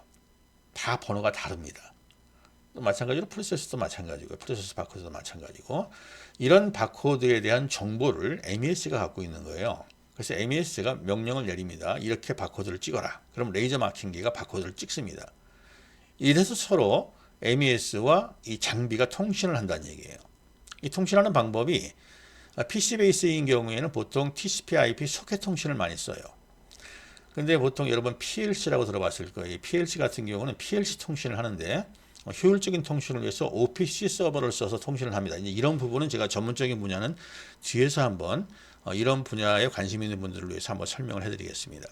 다 번호가 다릅니다. 또 마찬가지로 프로세서도 마찬가지고 프로세서 바코드도 마찬가지고 이런 바코드에 대한 정보를 MES가 갖고 있는 거예요. 그래서 MES가 명령을 내립니다. 이렇게 바코드를 찍어라. 그럼 레이저 마킹기가 바코드를 찍습니다. 이래서 서로 MES와 이 장비가 통신을 한다는 얘기예요. 이 통신하는 방법이 PC 베이스인 경우에는 보통 TCP/IP 소켓 통신을 많이 써요. 근데 보통 여러분 PLC라고 들어봤을 거예요. PLC 같은 경우는 PLC 통신을 하는데 효율적인 통신을 위해서 OPC 서버를 써서 통신을 합니다. 이제 이런 부분은 제가 전문적인 분야는 뒤에서 한번 이런 분야에 관심 있는 분들을 위해서 한번 설명을 해드리겠습니다.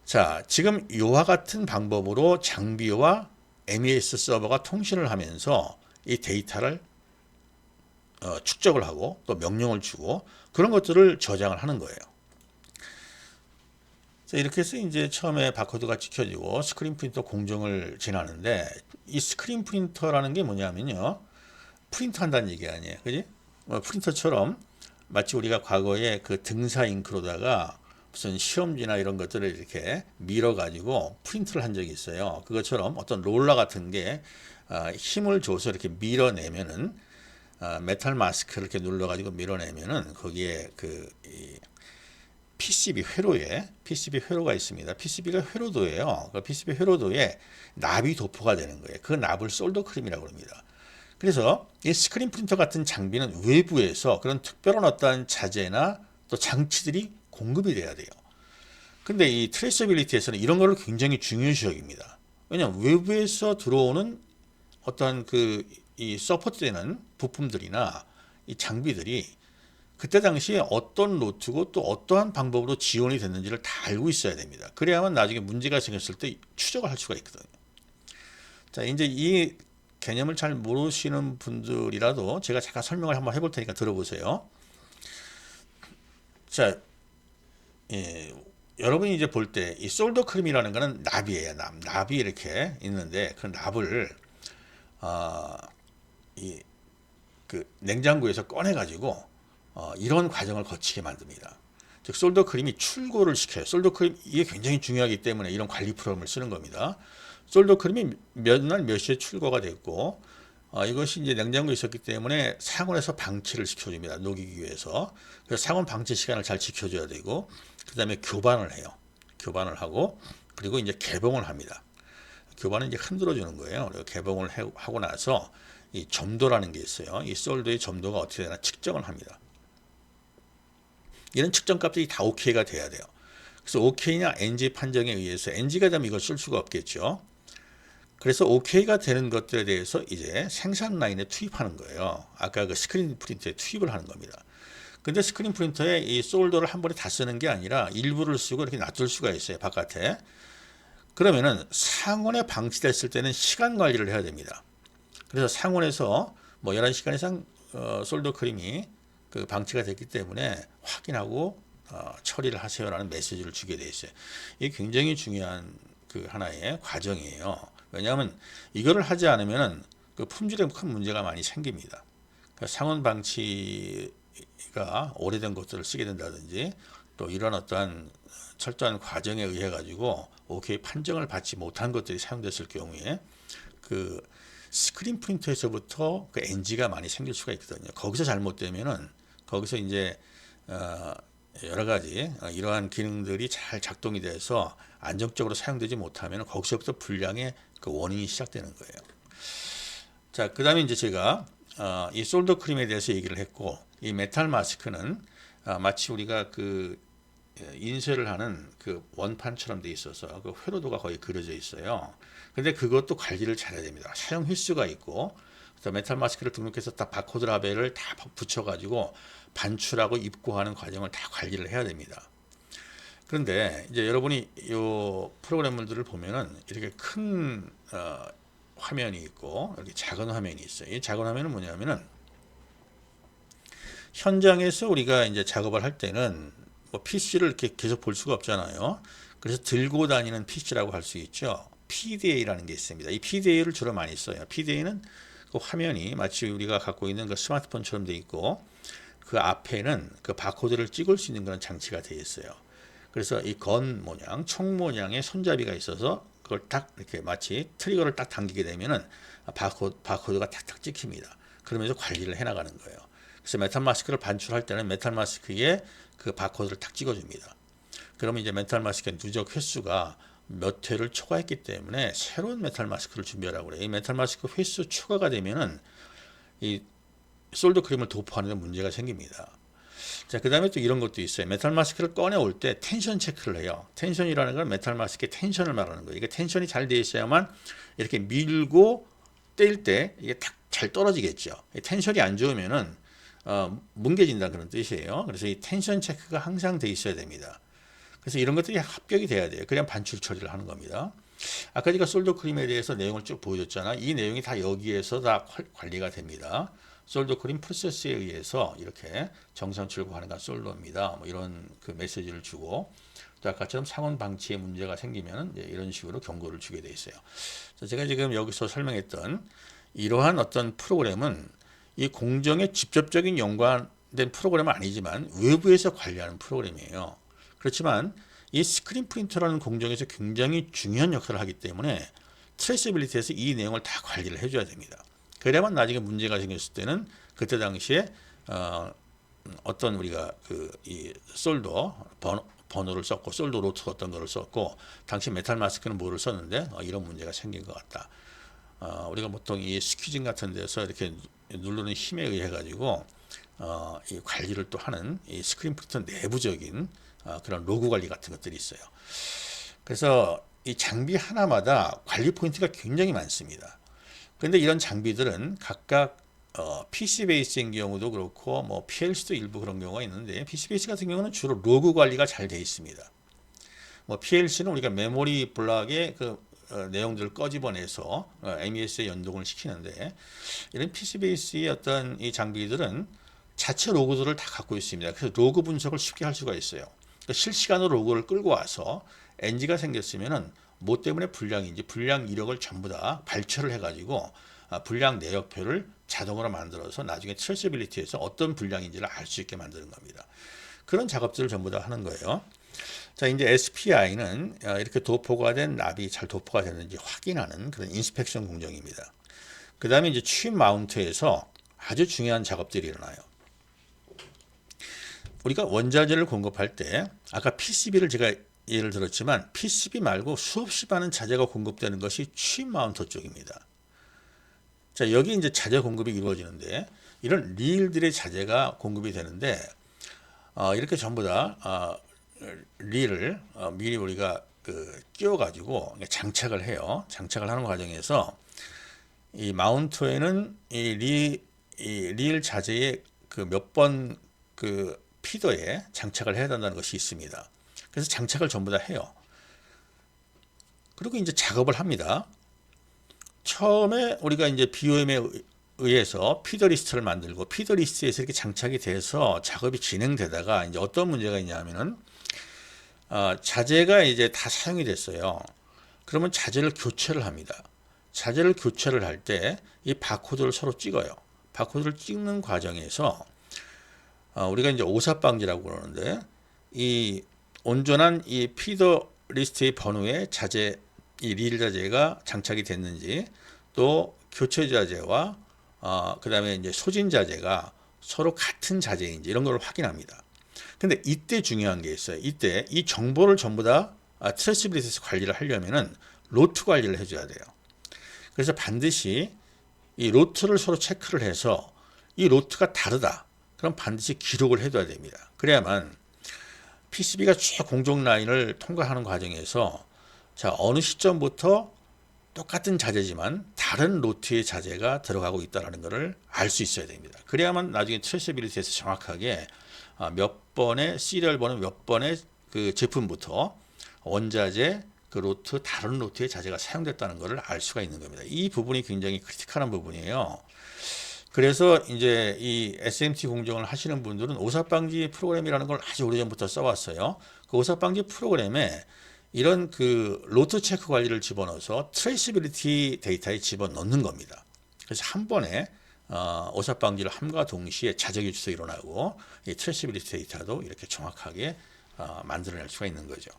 자, 지금 이와 같은 방법으로 장비와 MES 서버가 통신을 하면서 이 데이터를 축적을 하고 또 명령을 주고 그런 것들을 저장을 하는 거예요. 자, 이렇게 해서 이제 처음에 바코드가 찍혀지고 스크린 프린터 공정을 지나는데 이 스크린 프린터라는 게 뭐냐면요. 프린터 한다는 얘기 아니에요. 그지? 프린터처럼 마치 우리가 과거에 그 등사 잉크로다가 무슨 시험지나 이런 것들을 이렇게 밀어가지고 프린트를 한 적이 있어요. 그것처럼 어떤 롤러 같은 게 힘을 줘서 이렇게 밀어내면은 메탈 마스크를 이렇게 눌러가지고 밀어내면은 거기에 PCB 회로가 있습니다. PCB가 회로도예요. 그 PCB 회로도에 납이 도포가 되는 거예요. 그 납을 솔더 크림이라고 합니다. 그래서 이 스크린 프린터 같은 장비는 외부에서 그런 특별한 어떤 자재나 또 장치들이 공급이 돼야 돼요. 근데 이 트레이서빌리티에서는 이런 거를 굉장히 중요시 여깁니다. 왜냐하면 외부에서 들어오는 어떤 이 서포트되는 부품들이나 이 장비들이 그때 당시에 어떤 로트고 또 어떠한 방법으로 지원이 됐는지를 다 알고 있어야 됩니다. 그래야만 나중에 문제가 생겼을 때 추적을 할 수가 있거든요. 자, 이제 이 개념을 잘 모르시는 분들이라도 제가 잠깐 설명을 한번 해볼 테니까 들어보세요. 자, 여러분이 이제 볼 때 이 솔더 크림이라는 거는 납이에요. 납이 이렇게 있는데 그 납을 냉장고에서 꺼내 가지고 이런 과정을 거치게 만듭니다. 즉 솔더 크림이 출고를 시켜요. 솔더 크림 이게 굉장히 중요하기 때문에 이런 관리 프로그램을 쓰는 겁니다. 솔더 크림이 몇 날 몇 시에 출고가 됐고 이것이 이제 냉장고에 있었기 때문에 상온에서 방치를 시켜줍니다. 녹이기 위해서. 그래서 상온 방치 시간을 잘 지켜줘야 되고 그 다음에 교반을 해요. 교반을 하고 그리고 이제 개봉을 합니다. 교반은 이제 흔들어 주는 거예요. 그리고 개봉을 하고 나서 이 점도라는 게 있어요. 이 솔더의 점도가 어떻게 되나 측정을 합니다. 이런 측정 값들이 다 OK가 돼야 돼요. 그래서 OK냐 NG 판정에 의해서 NG가 되면 이걸 쓸 수가 없겠죠. 그래서 OK가 되는 것들에 대해서 이제 생산 라인에 투입하는 거예요. 아까 그 스크린 프린터에 투입을 하는 겁니다. 근데 스크린 프린터에 이 솔더를 한 번에 다 쓰는 게 아니라 일부를 쓰고 이렇게 놔둘 수가 있어요. 바깥에. 그러면은 상온에 방치됐을 때는 시간 관리를 해야 됩니다. 그래서 상온에서 뭐 11시간 이상 솔더 크림이 방치가 됐기 때문에 확인하고 처리를 하세요라는 메시지를 주게 돼 있어요. 이게 굉장히 중요한 하나의 과정이에요. 왜냐하면 이거를 하지 않으면 품질에 큰 문제가 많이 생깁니다. 상온 방치가 오래된 것들을 쓰게 된다든지 또 이런 어떠한 철저한 과정에 의해 가지고 OK 판정을 받지 못한 것들이 사용됐을 경우에 스크린 프린터에서부터 NG가 많이 생길 수가 있거든요. 거기서 잘못되면은 거기서 이제 여러 가지 이러한 기능들이 잘 작동이 돼서 안정적으로 사용되지 못하면 거기서부터 불량의 그 원인이 시작되는 거예요. 자, 그 다음에 이제 제가 이 솔더 크림에 대해서 얘기를 했고, 이 메탈 마스크는 마치 우리가 그 인쇄를 하는 그 원판처럼 돼 있어서 그 회로도가 거의 그려져 있어요. 근데 그것도 관리를 잘해야 됩니다. 사용 횟수가 있고, 그래서 메탈 마스크를 등록해서 다 바코드 라벨을 다 붙여가지고 반출하고 입고하는 과정을 다 관리를 해야 됩니다. 그런데 이제 여러분이 이 프로그램들을 보면은 이렇게 큰 화면이 있고 이렇게 작은 화면이 있어요. 이 작은 화면은 뭐냐면은 현장에서 우리가 이제 작업을 할 때는 뭐 PC를 이렇게 계속 볼 수가 없잖아요. 그래서 들고 다니는 PC라고 할 수 있죠. PDA라는 게 있습니다. 이 PDA를 주로 많이 써요. PDA는 그 화면이 마치 우리가 갖고 있는 그 스마트폰처럼 돼 있고 그 앞에는 그 바코드를 찍을 수 있는 그런 장치가 되어 있어요. 그래서 이 건 모양, 총 모양의 손잡이가 있어서 그걸 딱 이렇게 마치 트리거를 딱 당기게 되면은 바코드가 탁탁 찍힙니다. 그러면서 관리를 해나가는 거예요. 그래서 메탈 마스크를 반출할 때는 메탈 마스크에 그 바코드를 탁 찍어줍니다. 그러면 이제 메탈 마스크의 누적 횟수가 몇 회를 초과했기 때문에 새로운 메탈 마스크를 준비하라고 그래요. 이 메탈 마스크 횟수 초과가 되면은 이 솔더 크림을 도포하는 데 문제가 생깁니다. 자, 그 다음에 또 이런 것도 있어요. 메탈 마스크를 꺼내올 때 텐션 체크를 해요. 텐션이라는 건 메탈 마스크의 텐션을 말하는 거예요. 이게 텐션이 잘 돼 있어야만 이렇게 밀고 뗄 때 이게 딱 잘 떨어지겠죠. 텐션이 안 좋으면은 뭉개진다 그런 뜻이에요. 그래서 이 텐션 체크가 항상 돼 있어야 됩니다. 그래서 이런 것들이 합격이 돼야 돼요. 그냥 반출 처리를 하는 겁니다. 아까 제가 솔더 크림에 대해서 내용을 쭉 보여줬잖아. 이 내용이 다 여기에서 다 관리가 됩니다. 솔더 크림 프로세스에 의해서 이렇게 정상 출고하는 건 솔더입니다. 뭐 이런 그 메시지를 주고, 또 아까처럼 상온 방치에 문제가 생기면 이런 식으로 경고를 주게 돼 있어요. 제가 지금 여기서 설명했던 이러한 어떤 프로그램은 이 공정에 직접적인 연관된 프로그램은 아니지만 외부에서 관리하는 프로그램이에요. 그렇지만 이 스크린 프린터라는 공정에서 굉장히 중요한 역할을 하기 때문에 트레이서빌리티에서 이 내용을 다 관리를 해줘야 됩니다. 그래야만 나중에 문제가 생겼을 때는 그때 당시에 어떤 우리가 그 이 솔더 번호를 썼고 솔더 로트 어떤 거를 썼고 당시 메탈 마스크는 뭐를 썼는데 이런 문제가 생긴 것 같다. 우리가 보통 이 스퀴징 같은 데서 이렇게 누르는 힘에 의해 가지고 이 관리를 또 하는 이 스크린 프린터 내부적인 그런 로그 관리 같은 것들이 있어요. 그래서 이 장비 하나마다 관리 포인트가 굉장히 많습니다. 그런데 이런 장비들은 각각 PC 베이스인 경우도 그렇고 뭐 PLC도 일부 그런 경우가 있는데 PC 베이스 같은 경우는 주로 로그 관리가 잘 되어 있습니다. 뭐 PLC는 우리가 메모리 블록의 그 내용들을 꺼집어내서 MES에 연동을 시키는데 이런 PC 베이스의 어떤 이 장비들은 자체 로그들을 다 갖고 있습니다. 그래서 로그 분석을 쉽게 할 수가 있어요. 그러니까 실시간으로 로그를 끌고 와서 NG가 생겼으면은 뭐 때문에 불량인지 불량 이력을 전부 다 발췌를 해가지고 불량 내역표를 자동으로 만들어서 나중에 트레이서빌리티에서 어떤 불량인지를 알 수 있게 만드는 겁니다. 그런 작업들을 전부 다 하는 거예요. 자, 이제 SPI는 이렇게 도포가 된 납이 잘 도포가 됐는지 확인하는 그런 인스펙션 공정입니다. 그 다음에 이제 칩 마운트에서 아주 중요한 작업들이 일어나요. 우리가 원자재를 공급할 때 아까 PCB를 제가 예를 들었지만 PCB 말고 수없이 많은 자재가 공급되는 것이 칩 마운터 쪽입니다. 자, 여기 이제 자재 공급이 이루어지는데 이런 릴들의 자재가 공급이 되는데 이렇게 전부 다 릴을 미리 우리가 그 끼워가지고 장착을 해요. 장착을 하는 과정에서 이 마운트에는 이 릴 자재의 그 몇 번 그 피더에 장착을 해야 된다는 것이 있습니다. 그래서 장착을 전부 다 해요. 그리고 이제 작업을 합니다. 처음에 우리가 이제 BOM에 의해서 피더 리스트를 만들고 피더 리스트에서 이렇게 장착이 돼서 작업이 진행되다가 이제 어떤 문제가 있냐면은 자재가 이제 다 사용이 됐어요. 그러면 자재를 교체를 합니다. 자재를 교체를 할 때 이 바코드를 서로 찍어요. 바코드를 찍는 과정에서 우리가 이제 오삽방지라고 그러는데 이 온전한 이 피더 리스트의 번호에 자재 이 릴 자재가 장착이 됐는지 또 교체 자재와 그 다음에 이제 소진 자재가 서로 같은 자재인지 이런 걸 확인합니다. 근데 이때 중요한 게 있어요. 이때 이 정보를 전부 다 트레이서빌리티에서 관리를 하려면은 로트 관리를 해줘야 돼요. 그래서 반드시 이 로트를 서로 체크를 해서 이 로트가 다르다. 그럼 반드시 기록을 해둬야 됩니다. 그래야만 PCB가 쭉 공정 라인을 통과하는 과정에서 자, 어느 시점부터 똑같은 자재지만 다른 로트의 자재가 들어가고 있다는 것을 알 수 있어야 됩니다. 그래야만 나중에 트레이서빌리티에서 정확하게 몇 번의 시리얼 번호 몇 번의 그 제품부터 원자재 그 로트 다른 로트의 자재가 사용됐다는 것을 알 수가 있는 겁니다. 이 부분이 굉장히 크리티컬한 부분이에요. 그래서 이제 이 SMT 공정을 하시는 분들은 오사방지 프로그램이라는 걸 아주 오래전부터 써왔어요. 그 오사방지 프로그램에 이런 그 로트 체크 관리를 집어넣어서 트레이서빌리티 데이터에 집어넣는 겁니다. 그래서 한 번에 오사방지를 함과 동시에 자재 교체도 일어나고 이 트레이서빌리티 데이터도 이렇게 정확하게 만들어낼 수가 있는 거죠.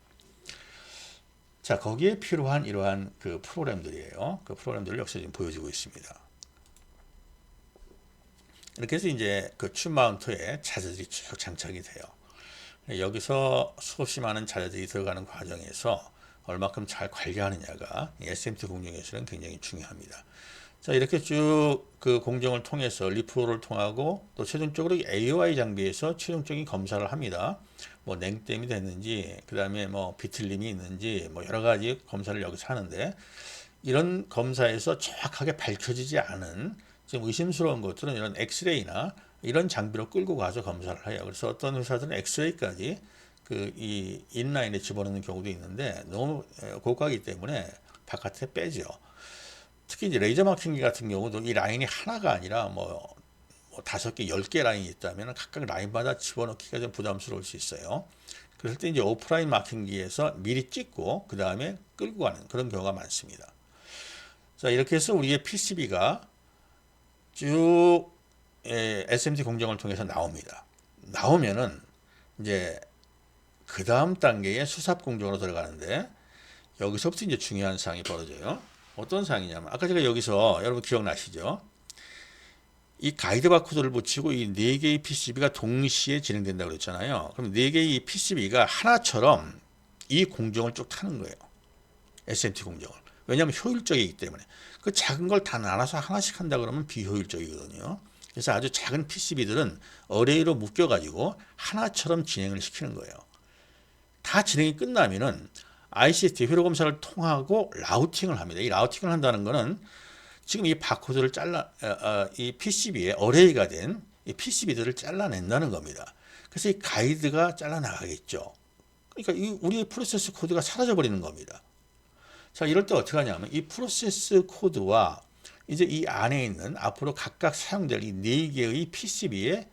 자, 거기에 필요한 이러한 그 프로그램들이에요. 그 프로그램들을 여기서 지금 보여주고 있습니다. 이렇게 해서 이제 그 튠 마운트에 자재들이 쭉 장착이 돼요. 여기서 수없이 많은 자재들이 들어가는 과정에서 얼마큼 잘 관리하느냐가 SMT 공정에서는 굉장히 중요합니다. 자, 이렇게 쭉 그 공정을 통해서 리프로를 통하고 또 최종적으로 AOI 장비에서 최종적인 검사를 합니다. 뭐 냉댐이 됐는지, 그 다음에 뭐 비틀림이 있는지, 뭐 여러 가지 검사를 여기서 하는데 이런 검사에서 정확하게 밝혀지지 않은 지금 의심스러운 것들은 이런 엑스레이나 이런 장비로 끌고 가서 검사를 해요. 그래서 어떤 회사들은 엑스레이까지 그 이 인라인에 집어넣는 경우도 있는데 너무 고가이기 때문에 바깥에 빼죠. 특히 이제 레이저 마킹기 같은 경우도 이 라인이 하나가 아니라 뭐 5개, 10개 라인이 있다면 각각 라인마다 집어넣기가 좀 부담스러울 수 있어요. 그럴 때 이제 오프라인 마킹기에서 미리 찍고 그 다음에 끌고 가는 그런 경우가 많습니다. 자, 이렇게 해서 우리의 PCB가 쭉 SMT 공정을 통해서 나옵니다. 나오면은 이제 그 다음 단계의 수삽 공정으로 들어가는데 여기서부터 이제 중요한 사항이 벌어져요. 어떤 사항이냐면 아까 제가 여기서 여러분 기억나시죠? 이 가이드 바코드를 붙이고 이 4개의 PCB가 동시에 진행된다고 그랬잖아요. 그럼 4개의 PCB가 하나처럼 이 공정을 쭉 타는 거예요. SMT 공정을. 왜냐하면 효율적이기 때문에. 그 작은 걸 다 나눠서 하나씩 한다 그러면 비효율적이거든요. 그래서 아주 작은 PCB들은 어레이로 묶여가지고 하나처럼 진행을 시키는 거예요. 다 진행이 끝나면은 ICT 회로 검사를 통하고 라우팅을 합니다. 이 라우팅을 한다는 것은 지금 이 바코드를 이 PCB에 어레이가 된 이 PCB들을 잘라낸다는 겁니다. 그래서 이 가이드가 잘라나가겠죠. 그러니까 이 우리의 프로세스 코드가 사라져 버리는 겁니다. 자, 이럴 때 어떻게 하냐면 이 프로세스 코드와 이제 이 안에 있는 앞으로 각각 사용될 이 4개의 PCB에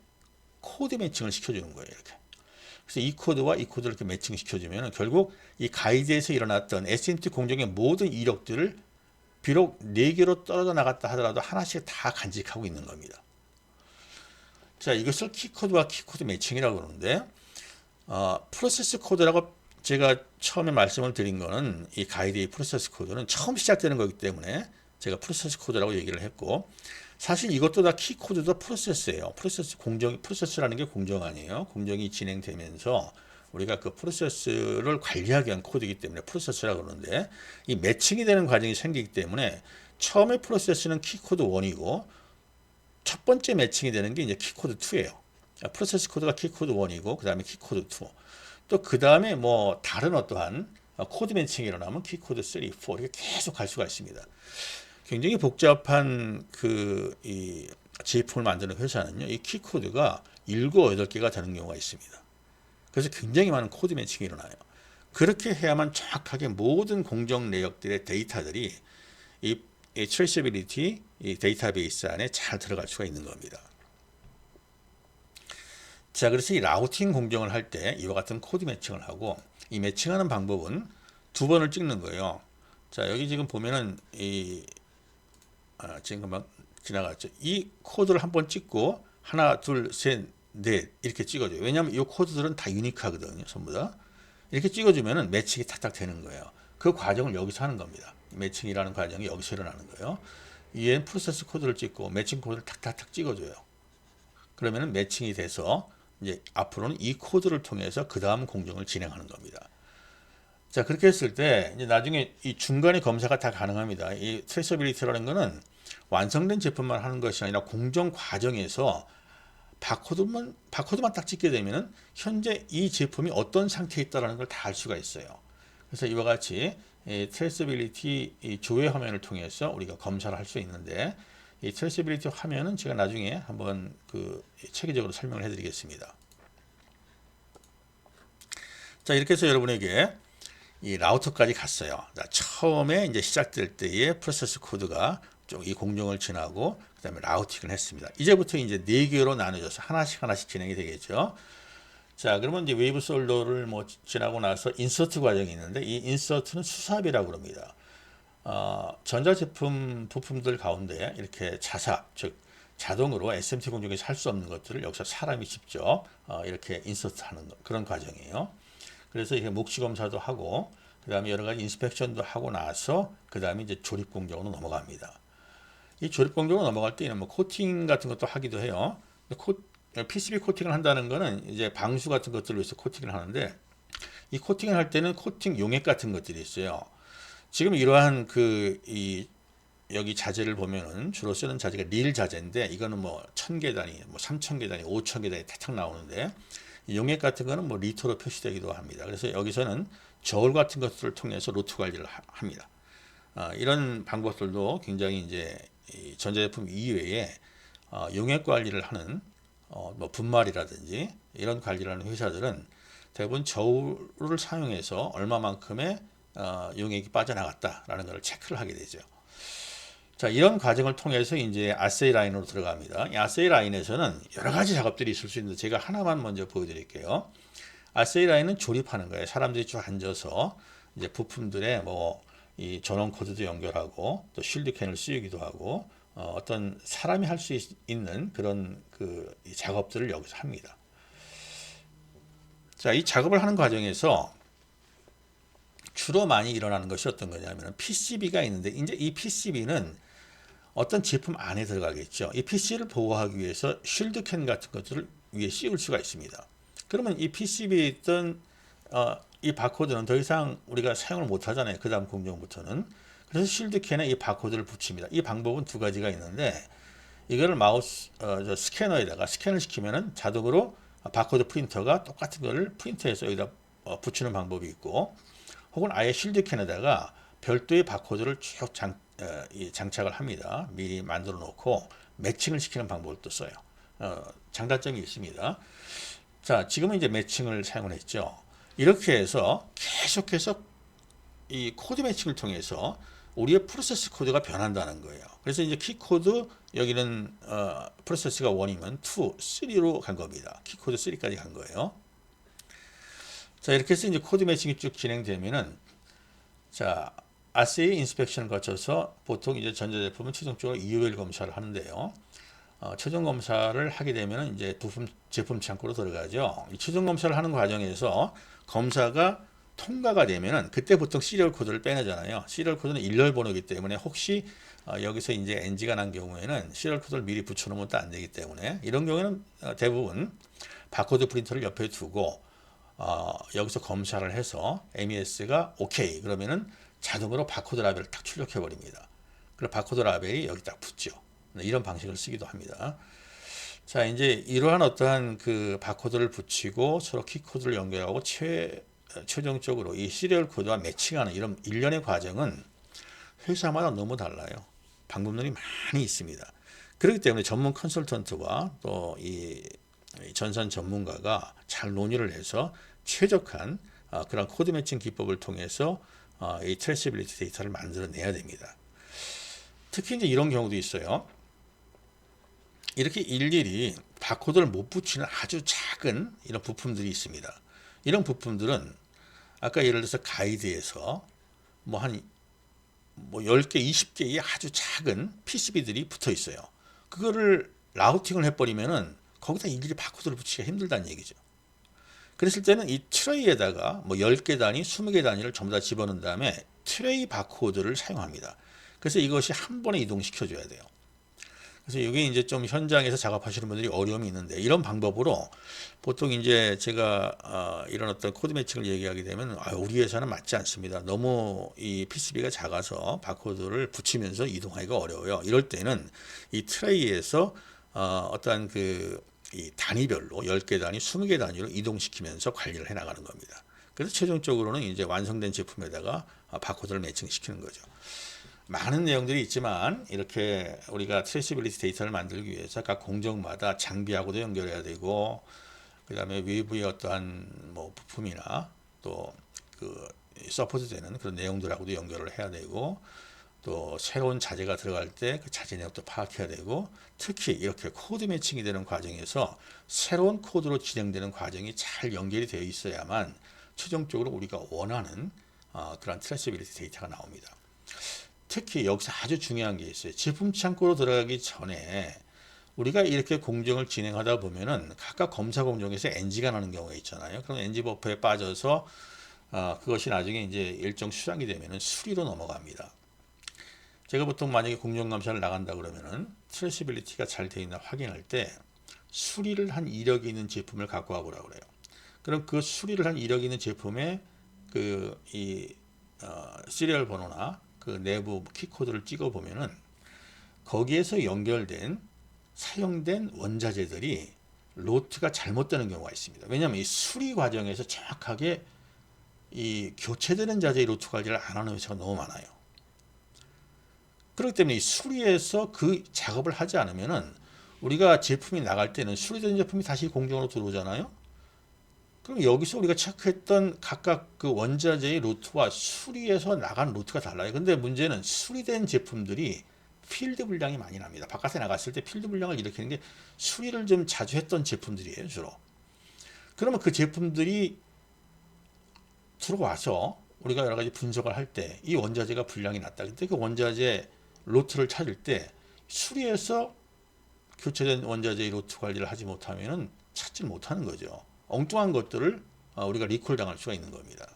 코드 매칭을 시켜주는 거예요. 이렇게. 그래서 이 코드와 이 코드를 이렇게 매칭 시켜주면 결국 이 가이드에서 일어났던 SMT 공정의 모든 이력들을 비록 4개로 떨어져 나갔다 하더라도 하나씩 다 간직하고 있는 겁니다. 자, 이것을 키코드와 키코드 매칭이라고 그러는데 프로세스 코드라고 제가 처음에 말씀을 드린 거는 이 가이드의 프로세스 코드는 처음 시작되는 거기 때문에 제가 프로세스 코드라고 얘기를 했고 사실 이것도 다 키 코드도 프로세스예요. 프로세스라는 게 공정 아니에요. 공정이 진행되면서 우리가 그 프로세스를 관리하기 위한 코드이기 때문에 프로세스라고 그러는데 이 매칭이 되는 과정이 생기기 때문에 처음에 프로세스는 키 코드 1이고 첫 번째 매칭이 되는 게 이제 키 코드 2예요. 프로세스 코드가 키 코드 1이고 그 다음에 키 코드 2. 또 그 다음에 뭐 다른 어떠한 코드 매칭이 일어나면 키 코드 3, 4 이렇게 계속 갈 수가 있습니다. 굉장히 복잡한 이 제품을 만드는 회사는요, 이 키 코드가 7, 8개가 되는 경우가 있습니다. 그래서 굉장히 많은 코드 매칭이 일어나요. 그렇게 해야만 정확하게 모든 공정 내역들의 데이터들이 이 트레이서빌리티 이 데이터베이스 안에 잘 들어갈 수가 있는 겁니다. 자, 그래서 이 라우팅 공정을 할 때 이와 같은 코드 매칭을 하고 이 매칭하는 방법은 2번을 찍는 거예요. 자, 여기 지금 보면은 지금 금방 지나갔죠. 이 코드를 한번 찍고 하나, 둘, 셋, 넷 이렇게 찍어줘요. 왜냐하면 이 코드들은 다 유니크하거든요. 전부 다. 이렇게 찍어주면은 매칭이 탁탁 되는 거예요. 그 과정을 여기서 하는 겁니다. 매칭이라는 과정이 여기서 일어나는 거예요. 얘는 프로세스 코드를 찍고 매칭 코드를 탁탁탁 찍어줘요. 그러면은 매칭이 돼서 이제 앞으로는 이 코드를 통해서 그 다음 공정을 진행하는 겁니다. 자, 그렇게 했을 때 이제 나중에 이 중간에 검사가 다 가능합니다. 이 트레이서빌리티라는 거는 완성된 제품만 하는 것이 아니라 공정 과정에서 바코드만 딱 찍게 되면은 현재 이 제품이 어떤 상태에 있다라는 걸 다 알 수가 있어요. 그래서 이와 같이 이 트레이서빌리티 이 조회 화면을 통해서 우리가 검사를 할 수 있는데, 이 트레이서빌리티 화면은 제가 나중에 한번 그 체계적으로 설명을 해드리겠습니다. 자, 이렇게 해서 여러분에게 이 라우터까지 갔어요. 자, 처음에 이제 시작될 때의 프로세스 코드가 좀 이 공정을 지나고 그다음에 라우팅을 했습니다. 이제부터 이제 4개로 나눠져서 하나씩 진행이 되겠죠. 자, 그러면 이제 웨이브 솔더를 뭐 지나고 나서 인서트 과정이 있는데, 이 인서트는 수삽이라고 합니다. 전자제품 부품들 가운데 이렇게 자삽, 즉 자동으로 SMT 공정에서 할 수 없는 것들을 여기서 사람이 직접 이렇게 인서트하는 그런 과정이에요. 그래서 이게 목치 검사도 하고 그 다음에 여러 가지 인스펙션도 하고 나서 그 다음에 이제 조립 공정으로 넘어갑니다. 이 조립 공정으로 넘어갈 때는 뭐 코팅 같은 것도 하기도 해요. PCB 코팅을 한다는 거는 이제 방수 같은 것들을 위해서 코팅을 하는데, 이 코팅을 할 때는 코팅 용액 같은 것들이 있어요. 지금 이러한 여기 자재를 보면은 주로 쓰는 자재가 릴 자재인데, 이거는 뭐 1000개 단위, 뭐 3000개 단위, 5000개 단위 대탁 나오는데, 용액 같은 거는 뭐 리터로 표시되기도 합니다. 그래서 여기서는 저울 같은 것들을 통해서 로트 관리를 합니다. 이런 방법들도 굉장히 이제 이 전자제품 이외에 용액 관리를 하는 뭐 분말이라든지 이런 관리를 하는 회사들은 대부분 저울을 사용해서 얼마만큼의 용액이 빠져나갔다라는 것을 체크를 하게 되죠. 자, 이런 과정을 통해서 이제 아세이 라인으로 들어갑니다. 이 아세이 라인에서는 여러 가지 작업들이 있을 수 있는데 제가 하나만 먼저 보여드릴게요. 아세이 라인은 조립하는 거예요. 사람들이 쭉 앉아서 이제 부품들의 뭐 이 전원 코드도 연결하고 또 쉴드 캔을 씌우기도 하고 어떤 사람이 할 수 있는 그런 이 작업들을 여기서 합니다. 자, 이 작업을 하는 과정에서 주로 많이 일어나는 것이 어떤 거냐면 PCB가 있는데, 이제 이 PCB는 어떤 제품 안에 들어가겠죠. 이 PC를 보호하기 위해서 쉴드 캔 같은 것들을 위에 씌울 수가 있습니다. 그러면 이 PCB에 있던 이 바코드는 더 이상 우리가 사용을 못 하잖아요. 그 다음 공정부터는. 그래서 쉴드 캔에 이 바코드를 붙입니다. 이 방법은 두 가지가 있는데, 이거를 마우스 스캐너에다가 스캔을 시키면은 자동으로 바코드 프린터가 똑같은 거를 프린터해서 여기다 붙이는 방법이 있고, 혹은 아예 쉴드 캔에다가 별도의 바코드를 쭉 장착을 합니다. 미리 만들어 놓고 매칭을 시키는 방법을 또 써요. 장단점이 있습니다. 자, 지금은 이제 매칭을 사용을 했죠. 이렇게 해서 계속해서 이 코드 매칭을 통해서 우리의 프로세스 코드가 변한다는 거예요. 그래서 이제 키 코드, 여기는 프로세스가 1이면 2, 3로 간 겁니다. 키 코드 3까지 간 거예요. 자, 이렇게 해서 이제 코드 매칭이 쭉 진행되면은, 자, 아세이 인스펙션을 거쳐서 보통 이제 전자제품은 최종적으로 EOL 검사를 하는데요. 최종 검사를 하게 되면 이제 제품 창고로 들어가죠. 이 최종 검사를 하는 과정에서 검사가 통과가 되면은 그때 보통 시리얼 코드를 빼내잖아요. 시리얼 코드는 일렬 번호이기 때문에 혹시 여기서 이제 NG가 난 경우에는 시리얼 코드를 미리 붙여놓으면 또 안 되기 때문에, 이런 경우에는 대부분 바코드 프린터를 옆에 두고 여기서 검사를 해서 MES가 오케이 그러면은 자동으로 바코드 라벨을 딱 출력해 버립니다. 그리고 바코드 라벨이 여기 딱 붙죠. 이런 방식을 쓰기도 합니다. 자, 이제 이러한 어떠한 그 바코드를 붙이고 서로 키 코드를 연결하고 최종적으로 이 시리얼 코드와 매칭하는 이런 일련의 과정은 회사마다 너무 달라요. 방법론이 많이 있습니다. 그렇기 때문에 전문 컨설턴트와 또 이 전산 전문가가 잘 논의를 해서 최적한 그런 코드 매칭 기법을 통해서 이 트레이서빌리티 데이터를 만들어내야 됩니다. 특히 이제 이런 경우도 있어요. 이렇게 일일이 바코드를 못 붙이는 아주 작은 이런 부품들이 있습니다. 이런 부품들은 아까 예를 들어서 가이드에서 뭐 한 10개, 20개의 아주 작은 PCB들이 붙어 있어요. 그거를 라우팅을 해버리면은 거기다 일일이 바코드를 붙이기가 힘들다는 얘기죠. 그랬을 때는 이 트레이에다가 뭐 10개 단위, 20개 단위를 전부 다 집어넣은 다음에 트레이 바코드를 사용합니다. 그래서 이것이 한 번에 이동시켜줘야 돼요. 그래서 이게 이제 좀 현장에서 작업하시는 분들이 어려움이 있는데, 이런 방법으로 보통 이제 제가 이런 어떤 코드 매칭을 얘기하게 되면 우리 회사는 맞지 않습니다. 너무 이 PCB가 작아서 바코드를 붙이면서 이동하기가 어려워요. 이럴 때는 이 트레이에서 어떠한 이 단위별로 10개 단위, 20개 단위로 이동시키면서 관리를 해 나가는 겁니다. 그래서 최종적으로는 이제 완성된 제품에다가 바코드를 매칭시키는 거죠. 많은 내용들이 있지만 이렇게 우리가 트레이시빌리티 데이터를 만들기 위해서 각 공정마다 장비하고도 연결해야 되고, 그 다음에 외부의 어떠한 뭐 부품이나 또 그 서포트되는 그런 내용들하고도 연결을 해야 되고, 또 새로운 자재가 들어갈 때 그 자재 내역도 파악해야 되고, 특히 이렇게 코드 매칭이 되는 과정에서 새로운 코드로 진행되는 과정이 잘 연결이 되어 있어야만 최종적으로 우리가 원하는 그런 트레이시빌리티 데이터가 나옵니다. 특히 여기서 아주 중요한 게 있어요. 제품 창고로 들어가기 전에 우리가 이렇게 공정을 진행하다 보면은 각각 검사 공정에서 NG가 나는 경우가 있잖아요. 그럼 NG 버퍼에 빠져서 그것이 나중에 이제 일정 수량이 되면은 수리로 넘어갑니다. 제가 보통 만약에 공정 감사를 나간다 그러면은 트레이시빌리티가 잘 되어 있나 확인할 때 수리를 한 이력이 있는 제품을 갖고 와보라 그래요. 그럼 그 수리를 한 이력이 있는 제품에 시리얼 번호나 그 내부 키코드를 찍어 보면은 거기에서 연결된 사용된 원자재들이 로트가 잘못되는 경우가 있습니다. 왜냐하면 이 수리 과정에서 정확하게 이 교체되는 자재의 로트 관리를 안 하는 회사가 너무 많아요. 그렇기 때문에 이 수리에서 그 작업을 하지 않으면은 우리가 제품이 나갈 때는 수리된 제품이 다시 공정으로 들어오잖아요. 그럼 여기서 우리가 체크했던 각각 그 원자재의 루트와 수리에서 나간 루트가 달라요. 근데 문제는 수리된 제품들이 필드 불량이 많이 납니다. 바깥에 나갔을 때 필드 불량을 일으키는 게 수리를 좀 자주 했던 제품들이에요, 주로. 그러면 그 제품들이 들어와서 우리가 여러 가지 분석을 할 때 이 원자재가 불량이 났다. 근데 그 원자재 로트를 찾을 때 수리해서 교체된 원자재의 로트 관리를 하지 못하면은 찾지 못하는 거죠. 엉뚱한 것들을 우리가 리콜 당할 수가 있는 겁니다.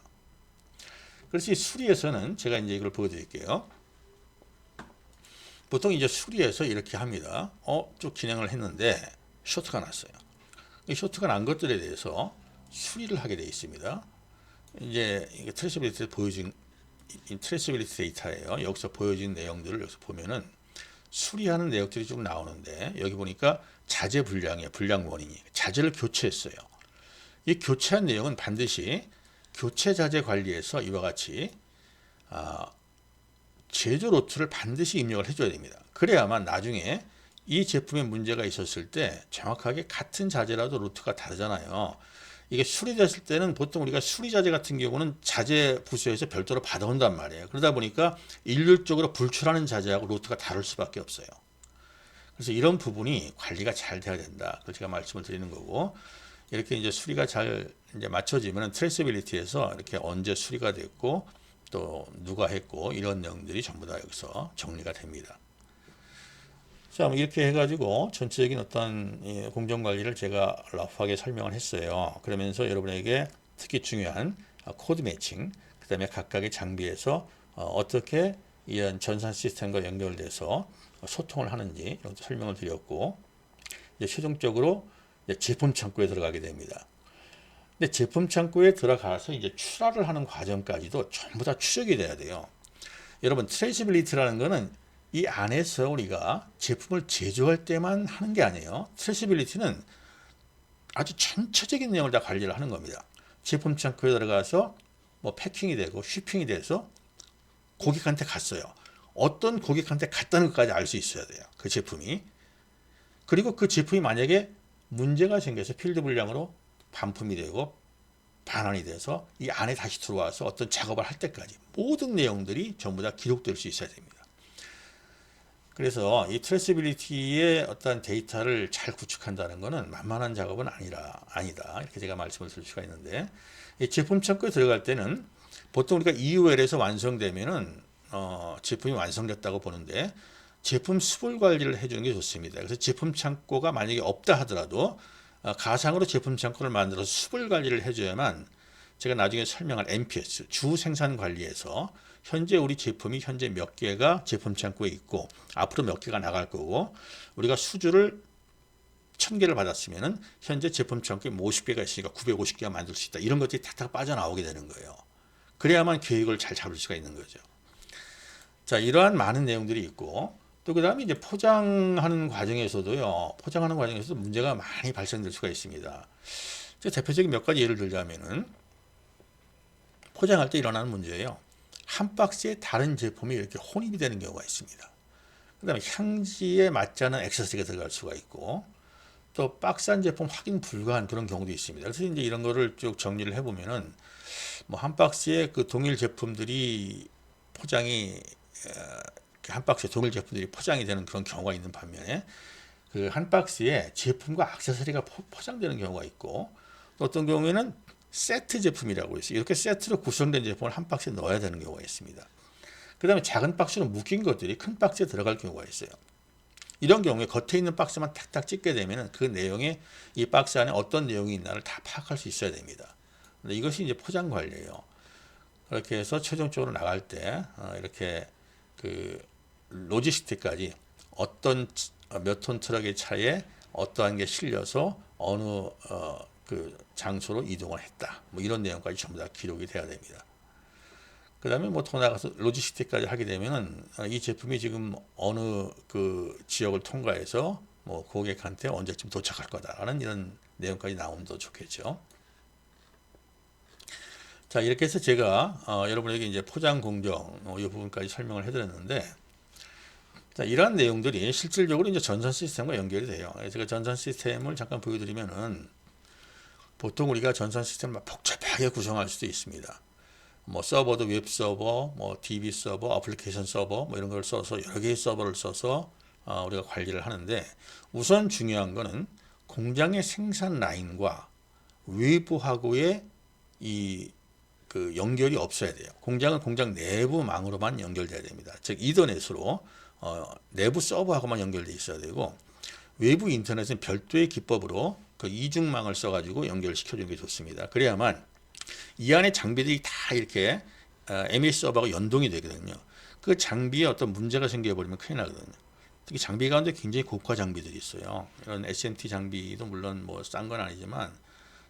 그래서 이 수리에서는 제가 이제 이걸 보여드릴게요. 보통 이제 수리에서 이렇게 합니다. 쭉 진행을 했는데 쇼트가 났어요. 이 쇼트가 난 것들에 대해서 수리를 하게 되어 있습니다. 이제 트레이서빌리티 보여진 트레이서빌리티 데이터예요. 여기서 보여진 내용들을 여기서 보면은 수리하는 내역들이 쭉 나오는데, 여기 보니까 자재 불량이에요. 불량 원인이. 자재를 교체했어요. 이 교체한 내용은 반드시 교체 자재 관리에서 이와 같이 제조 로트를 반드시 입력을 해줘야 됩니다. 그래야만 나중에 이 제품에 문제가 있었을 때 정확하게 같은 자재라도 로트가 다르잖아요. 이게 수리됐을 때는 보통 우리가 수리 자재 같은 경우는 자재 부서에서 별도로 받아온단 말이에요. 그러다 보니까 일률적으로 불출하는 자재하고 로트가 다를 수밖에 없어요. 그래서 이런 부분이 관리가 잘 돼야 된다. 그걸 제가 말씀을 드리는 거고, 이렇게 이제 수리가 잘 이제 맞춰지면 트레이서빌리티에서 이렇게 언제 수리가 됐고 또 누가 했고 이런 내용들이 전부 다 여기서 정리가 됩니다. 자, 이렇게 해가지고 전체적인 어떤 공정 관리를 제가 러프하게 설명을 했어요. 그러면서 여러분에게 특히 중요한 코드 매칭, 그 다음에 각각의 장비에서 어떻게 이런 전산 시스템과 연결돼서 소통을 하는지 이런 설명을 드렸고, 이제 최종적으로 이제 제품 창고에 들어가게 됩니다. 근데 제품 창고에 들어가서 이제 출하를 하는 과정까지도 전부 다 추적이 돼야 돼요. 여러분, 트레이시빌리티라는 거는 이 안에서 우리가 제품을 제조할 때만 하는 게 아니에요. 트레이시빌리티는 아주 전체적인 내용을 다 관리를 하는 겁니다. 제품 창고에 들어가서 뭐 패킹이 되고 쉬핑이 돼서 고객한테 갔어요. 어떤 고객한테 갔다는 것까지 알 수 있어야 돼요. 그 제품이. 그리고 그 제품이 만약에 문제가 생겨서 필드 불량으로 반품이 되고 반환이 돼서 이 안에 다시 들어와서 어떤 작업을 할 때까지 모든 내용들이 전부 다 기록될 수 있어야 됩니다. 그래서 이 트레이서빌리티의 어떤 데이터를 잘 구축한다는 것은 만만한 작업은 아니다. 이렇게 제가 말씀을 드릴 수가 있는데, 이 제품 창고에 들어갈 때는 보통 우리가 EOL에서 완성되면은 제품이 완성됐다고 보는데, 제품 수불 관리를 해주는 게 좋습니다. 그래서 제품 창고가 만약에 없다 하더라도 가상으로 제품 창고를 만들어서 수불 관리를 해줘야만 제가 나중에 설명할 NPS, 주 생산 관리에서 현재 우리 제품이 현재 몇 개가 제품 창고에 있고 앞으로 몇 개가 나갈 거고 우리가 수주를 1000개를 받았으면은 현재 제품 창고에 50개가 있으니까 950개가 만들 수 있다. 이런 것들이 탁탁 빠져나오게 되는 거예요. 그래야만 계획을 잘 잡을 수가 있는 거죠. 자, 이러한 많은 내용들이 있고 또 그다음에 이제 포장하는 과정에서도요. 포장하는 과정에서도 문제가 많이 발생될 수가 있습니다. 대표적인 몇 가지 예를 들자면은 포장할 때 일어나는 문제예요. 한 박스에 다른 제품이 이렇게 혼입이 되는 경우가 있습니다. 그다음에 향지에 맞지 않은 액세서리가 들어갈 수가 있고 또 박스한 제품 확인 불가한 그런 경우도 있습니다. 그래서 이제 이런 거를 쭉 정리를 해보면은 뭐 한 박스에 그 동일 제품들이 포장이 한 박스에 동일 제품들이 포장이 되는 그런 경우가 있는 반면에 그 한 박스에 제품과 액세서리가 포장되는 경우가 있고 또 어떤 경우에는 세트 제품이라고 있어요. 이렇게 세트로 구성된 제품을 한 박스에 넣어야 되는 경우가 있습니다. 그 다음에 작은 박스로 묶인 것들이 큰 박스에 들어갈 경우가 있어요. 이런 경우에 겉에 있는 박스만 탁탁 찍게 되면 그 내용에 이 박스 안에 어떤 내용이 있나를 다 파악할 수 있어야 됩니다. 근데 이것이 이제 포장 관리예요. 그렇게 해서 최종적으로 나갈 때 이렇게 그 로지스틱까지 어떤 몇 톤 트럭의 차에 어떠한 게 실려서 어느 그 장소로 이동을 했다. 뭐 이런 내용까지 전부 다 기록이 돼야 됩니다. 그 다음에 뭐 더 나가서 로지스틱까지 하게 되면은 이 제품이 지금 어느 그 지역을 통과해서 뭐 고객한테 언제쯤 도착할 거다라는 이런 내용까지 나오면 더 좋겠죠. 자, 이렇게 해서 제가 여러분에게 이제 포장 공정 이 부분까지 설명을 해드렸는데, 자, 이러한 내용들이 실질적으로 이제 전선 시스템과 연결이 돼요. 제가 전선 시스템을 잠깐 보여드리면은 보통 우리가 전선 시스템을 복잡하게 구성할 수도 있습니다. 뭐 서버도 웹 서버, 뭐 DB 서버, 어플리케이션 서버 뭐 이런 걸 써서 여러 개의 서버를 써서 우리가 관리를 하는데 우선 중요한 거는 공장의 생산 라인과 외부하고의 이 그 연결이 없어야 돼요. 공장은 공장 내부망으로만 연결돼야 됩니다. 즉 이더넷으로 내부 서버하고만 연결돼 있어야 되고 외부 인터넷은 별도의 기법으로 그 이중망을 써가지고 연결시켜주는 게 좋습니다. 그래야만 이 안에 장비들이 다 이렇게 MES 서버하고 연동이 되거든요. 그 장비에 어떤 문제가 생겨버리면 큰일 나거든요. 특히 장비 가운데 굉장히 고가 장비들이 있어요. 이런 SMT 장비도 물론 뭐 싼 건 아니지만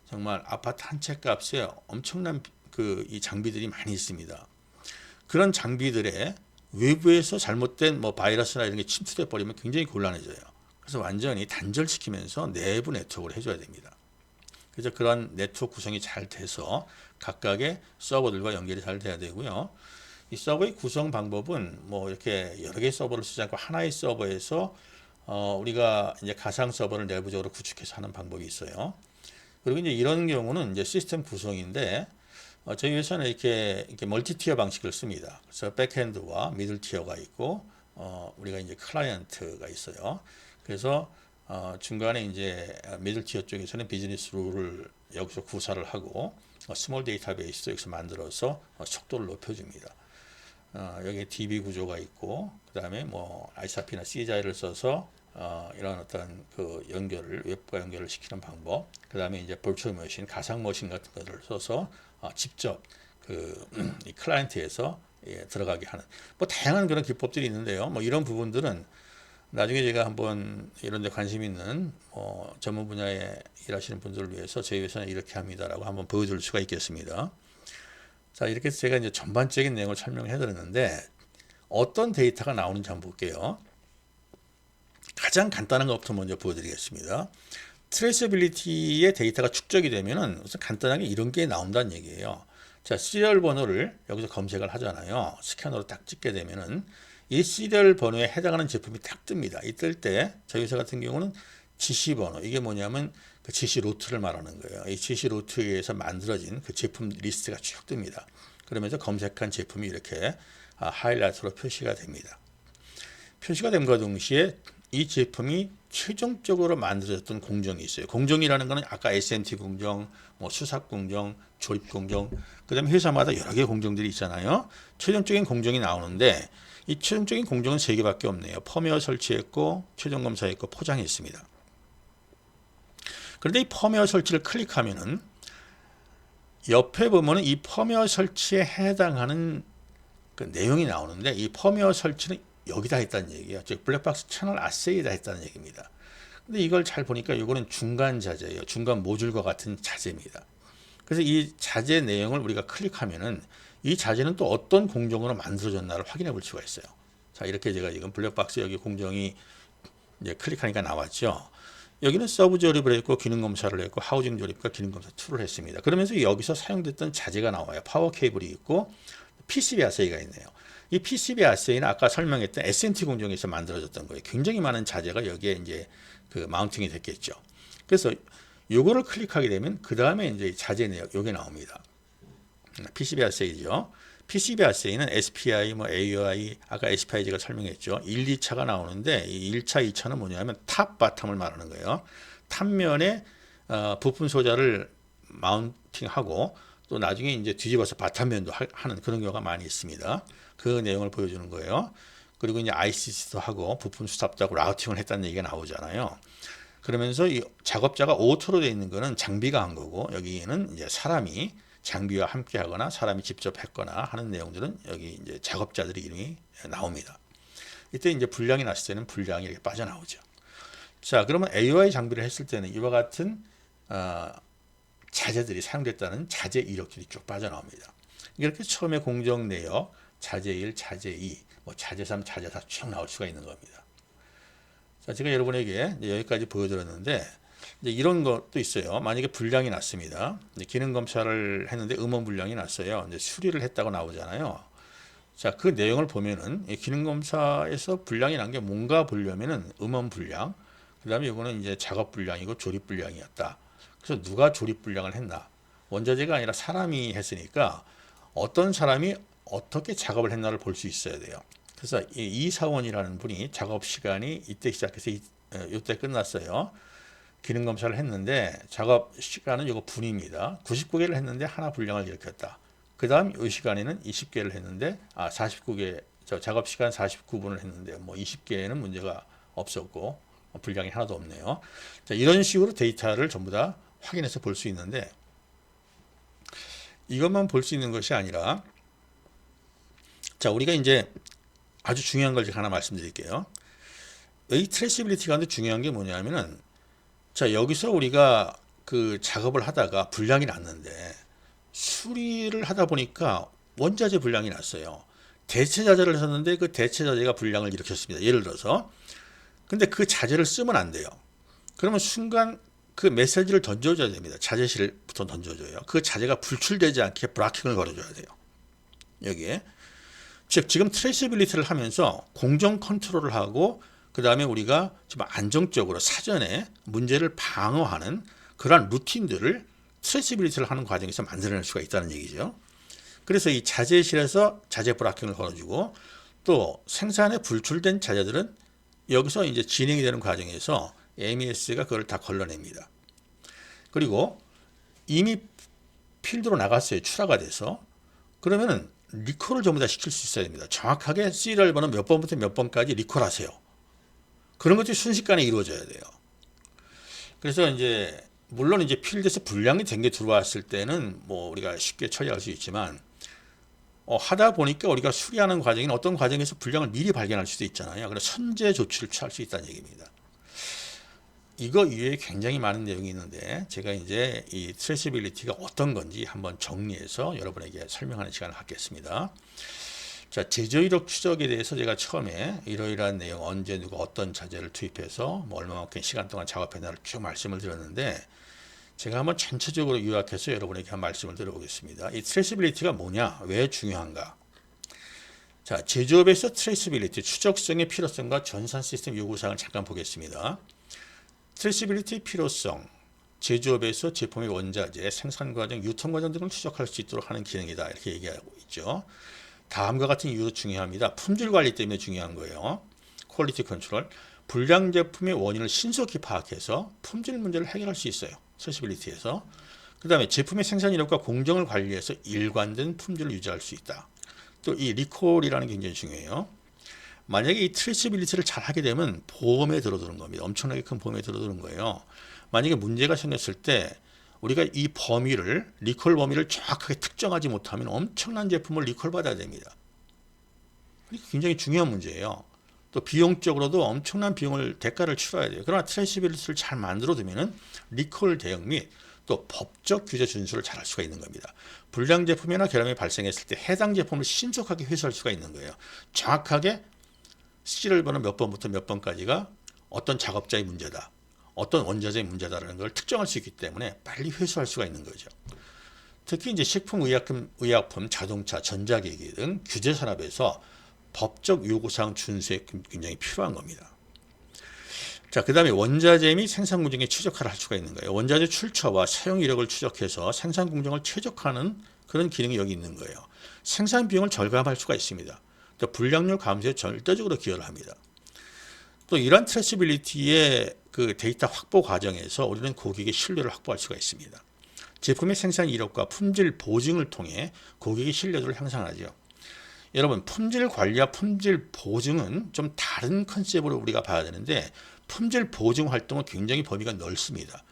정말 아파트 한 채 값에 엄청난 그 이 장비들이 많이 있습니다. 그런 장비들의 외부에서 잘못된 뭐 바이러스나 이런 게 침투돼 버리면 굉장히 곤란해져요. 그래서 완전히 단절시키면서 내부 네트워크를 해줘야 됩니다. 그래서 그런 네트워크 구성이 잘 돼서 각각의 서버들과 연결이 잘 돼야 되고요. 이 서버의 구성 방법은 뭐 이렇게 여러 개의 서버를 쓰지 않고 하나의 서버에서 우리가 이제 가상 서버를 내부적으로 구축해서 하는 방법이 있어요. 그리고 이제 이런 경우는 이제 시스템 구성인데 저희 회사는 이렇게 멀티 티어 방식을 씁니다. 그래서 백핸드와 미들 티어가 있고 우리가 이제 클라이언트가 있어요. 그래서 중간에 이제 미들 티어 쪽에서는 비즈니스 룰을 여기서 구사를 하고 스몰 데이터베이스도 여기서 만들어서 속도를 높여줍니다. 여기 DB 구조가 있고 그 다음에 뭐 ISAP나 CGI를 써서 이런 어떤 그 연결을 웹과 연결을 시키는 방법, 그 다음에 이제 버추얼 머신, 가상 머신 같은 것을 써서 직접 그 이 클라이언트에서 들어가게 하는 뭐 다양한 그런 기법들이 있는데요. 뭐 이런 부분들은 나중에 제가 한번 이런 데 관심 있는 전문 분야에 일하시는 분들을 위해서 저희 회사는 이렇게 합니다라고 한번 보여줄 수가 있겠습니다. 자, 이렇게 해서 제가 이제 전반적인 내용을 설명해 드렸는데 어떤 데이터가 나오는지 한번 볼게요. 가장 간단한 것부터 먼저 보여드리겠습니다. 트레이서빌리티의 데이터가 축적이 되면은 우선 간단하게 이런 게 나온다는 얘기예요. 자, 시리얼 번호를 여기서 검색을 하잖아요. 스캐너로 딱 찍게 되면은 이 시리얼 번호에 해당하는 제품이 딱 뜹니다. 이 뜰 때 저희 회사 같은 경우는 지시 번호, 이게 뭐냐면 그 지시 루트를 말하는 거예요. 이 지시 루트에 의해서 만들어진 그 제품 리스트가 쭉 뜹니다. 그러면서 검색한 제품이 이렇게 하이라이트로 표시가 됩니다. 표시가 됨과 동시에 이 제품이 최종적으로 만들어졌던 공정이 있어요. 공정이라는 것은 아까 SMT 공정, 뭐 수삭 공정, 조립 공정, 그 다음에 회사마다 여러 개의 공정들이 있잖아요. 최종적인 공정이 나오는데 이 최종적인 공정은 3개밖에 없네요. 펌웨어 설치했고, 최종 검사했고, 포장했습니다. 그런데 이 펌웨어 설치를 클릭하면은 옆에 보면은 이 펌웨어 설치에 해당하는 그 내용이 나오는데 이 펌웨어 설치는 여기다 했다는 얘기예요. 즉 블랙박스 채널 아세이에다 했다는 얘기입니다. 근데 이걸 잘 보니까 이거는 중간 자재예요. 중간 모듈과 같은 자재입니다. 그래서 이 자재 내용을 우리가 클릭하면은 이 자재는 또 어떤 공정으로 만들어졌나를 확인해 볼 수가 있어요. 자, 이렇게 제가 지금 블랙박스 여기 공정이 이제 클릭하니까 나왔죠. 여기는 서브 조립을 했고 기능 검사를 했고 하우징 조립과 기능 검사 2를 했습니다. 그러면서 여기서 사용됐던 자재가 나와요. 파워 케이블이 있고 PCB 아세이가 있네요. 이 PCB 아세이는 아까 설명했던 S&T 공정에서 만들어졌던 거예요. 굉장히 많은 자재가 여기에 이제 그 마운팅이 됐겠죠. 그래서 요거를 클릭하게 되면 그 다음에 이제 자재 내용 요게 나옵니다. PCB 아세이죠. PCB 아세이는 SPI, 뭐 AOI, 아까 SPI 제가 설명했죠. 1, 2차가 나오는데 이 1차, 2차는 뭐냐면 탑, 바텀을 말하는 거예요. 탑면에 부품 소자를 마운팅하고 또 나중에 이제 뒤집어서 바텀면도 하는 그런 경우가 많이 있습니다. 그 내용을 보여주는 거예요. 그리고 이제 ICC도 하고 부품 수납도 하고 라우팅을 했다는 얘기가 나오잖아요. 그러면서 이 작업자가 오토로 되어 있는 거는 장비가 한 거고 여기는 이제 사람이 장비와 함께 하거나 사람이 직접 했거나 하는 내용들은 여기 이제 작업자들의 이름이 나옵니다. 이때 이제 불량이 났을 때는 불량이 이렇게 빠져나오죠. 자, 그러면 AOI 장비를 했을 때는 이와 같은 자재들이 사용됐다는 자재 이력들이 쭉 빠져나옵니다. 이렇게 처음에 공정 내역, 자재 1, 자재 2, 뭐 자재 3, 자재 4 쭉 나올 수가 있는 겁니다. 자, 제가 여러분에게 여기까지 보여드렸는데 이제 이런 것도 있어요. 만약에 불량이 났습니다. 기능 검사를 했는데 음원 불량이 났어요. 이제 수리를 했다고 나오잖아요. 자, 그 내용을 보면은 기능 검사에서 불량이 난 게 뭔가 보려면은 음원 불량, 그다음에 이거는 이제 작업 불량이고 조립 불량이었다. 그래서 누가 조립 불량을 했나? 원자재가 아니라 사람이 했으니까 어떤 사람이 어떻게 작업을 했나를 볼 수 있어야 돼요. 그래서 이사원이라는 분이 작업 시간이 이때 시작해서 이때 끝났어요. 기능 검사를 했는데 작업 시간은 이거 분입니다. 99개를 했는데 하나 불량을 일으켰다. 그 다음 이 시간에는 20개를 했는데 49개 작업 시간 49분을 했는데 뭐 20개에는 문제가 없었고 불량이 하나도 없네요. 자, 이런 식으로 데이터를 전부 다 확인해서 볼 수 있는데 이것만 볼 수 있는 것이 아니라 자, 우리가 이제 아주 중요한 걸 하나 말씀드릴게요. 이 트레이시빌리티 가운데 중요한 게 뭐냐면은 자, 여기서 우리가 그 작업을 하다가 불량이 났는데 수리를 하다 보니까 원자재 불량이 났어요. 대체 자재를 썼는데 그 대체 자재가 불량을 일으켰습니다. 예를 들어서. 근데 그 자재를 쓰면 안 돼요. 그러면 순간 그 메시지를 던져줘야 됩니다. 자재실부터 던져줘요. 그 자재가 불출되지 않게 브라킹을 걸어줘야 돼요. 여기에. 즉 지금 트레이시빌리티를 하면서 공정 컨트롤을 하고 그 다음에 우리가 좀 안정적으로 사전에 문제를 방어하는 그러한 루틴들을 트레이시빌리티를 하는 과정에서 만들어낼 수가 있다는 얘기죠. 그래서 이 자재실에서 자재 브라킹을 걸어주고 또 생산에 불출된 자재들은 여기서 이제 진행이 되는 과정에서 MES가 그걸 다 걸러냅니다. 그리고 이미 필드로 나갔어요. 출하가 돼서. 그러면은 리콜을 전부 다 시킬 수 있어야 됩니다. 정확하게 시리얼 번호 몇 번부터 몇 번까지 리콜하세요. 그런 것들이 순식간에 이루어져야 돼요. 그래서 이제 물론 이제 필드에서 불량이 된 게 들어왔을 때는 뭐 우리가 쉽게 처리할 수 있지만 하다 보니까 우리가 수리하는 과정인 어떤 과정에서 불량을 미리 발견할 수도 있잖아요. 그래서 선제 조치를 취할 수 있다는 얘기입니다. 이거 이외에 굉장히 많은 내용이 있는데 제가 이제 이 트레이시빌리티가 어떤 건지 한번 정리해서 여러분에게 설명하는 시간을 갖겠습니다. 자, 제조 이력 추적에 대해서 제가 처음에 이러이러한 내용 언제 누가 어떤 자재를 투입해서 뭐 얼마만큼 시간 동안 작업했나를 쭉 말씀을 드렸는데 제가 한번 전체적으로 요약해서 여러분에게 한 말씀을 드려보겠습니다. 이 트레이시빌리티가 뭐냐? 왜 중요한가? 자, 제조업에서 트레이시빌리티, 추적성의 필요성과 전산 시스템 요구사항을 잠깐 보겠습니다. 트레이시빌리티 필요성, 제조업에서 제품의 원자재, 생산 과정, 유통 과정 등을 추적할 수 있도록 하는 기능이다. 이렇게 얘기하고 있죠. 다음과 같은 이유로 중요합니다. 품질 관리 때문에 중요한 거예요. 퀄리티 컨트롤, 불량 제품의 원인을 신속히 파악해서 품질 문제를 해결할 수 있어요. 트레이시빌리티에서. 그 다음에 제품의 생산 이력과 공정을 관리해서 일관된 품질을 유지할 수 있다. 또 이 리콜이라는 게 굉장히 중요해요. 만약에 이 트레이시빌리티를 잘 하게 되면 보험에 들어드는 겁니다. 엄청나게 큰 보험에 들어드는 거예요. 만약에 문제가 생겼을 때 우리가 이 범위를 리콜 범위를 정확하게 특정하지 못하면 엄청난 제품을 리콜 받아야 됩니다. 굉장히 중요한 문제예요. 또 비용적으로도 엄청난 비용을 대가를 치러야 돼요. 그러나 트레이시빌리티를 잘 만들어 두면은 리콜 대응 및 또 법적 규제 준수를 잘 할 수가 있는 겁니다. 불량 제품이나 결함이 발생했을 때 해당 제품을 신속하게 회수할 수가 있는 거예요. 정확하게 시리얼 번호 몇 번부터 몇 번까지가 어떤 작업자의 문제다, 어떤 원자재의 문제다라는 걸 특정할 수 있기 때문에 빨리 회수할 수가 있는 거죠. 특히 이제 식품, 의약품, 자동차, 전자기기 등 규제 산업에서 법적 요구사항 준수에 굉장히 필요한 겁니다. 자, 그 다음에 원자재 및 생산 공정의 최적화를 할 수가 있는 거예요. 원자재 출처와 사용 이력을 추적해서 생산 공정을 최적화하는 그런 기능이 여기 있는 거예요. 생산 비용을 절감할 수가 있습니다. 또 불량률 감소에 절대적으로 기여를 합니다. 또 이러한 트레이시빌리티의 그 데이터 확보 과정에서 우리는 고객의 신뢰를 확보할 수가 있습니다. 제품의 생산 이력과 품질 보증을 통해 고객의 신뢰도를 향상하죠. 여러분, 품질 관리와 품질 보증은 좀 다른 컨셉으로 우리가 봐야 되는데, 품질 보증 활동은 굉장히 범위가 넓습니다.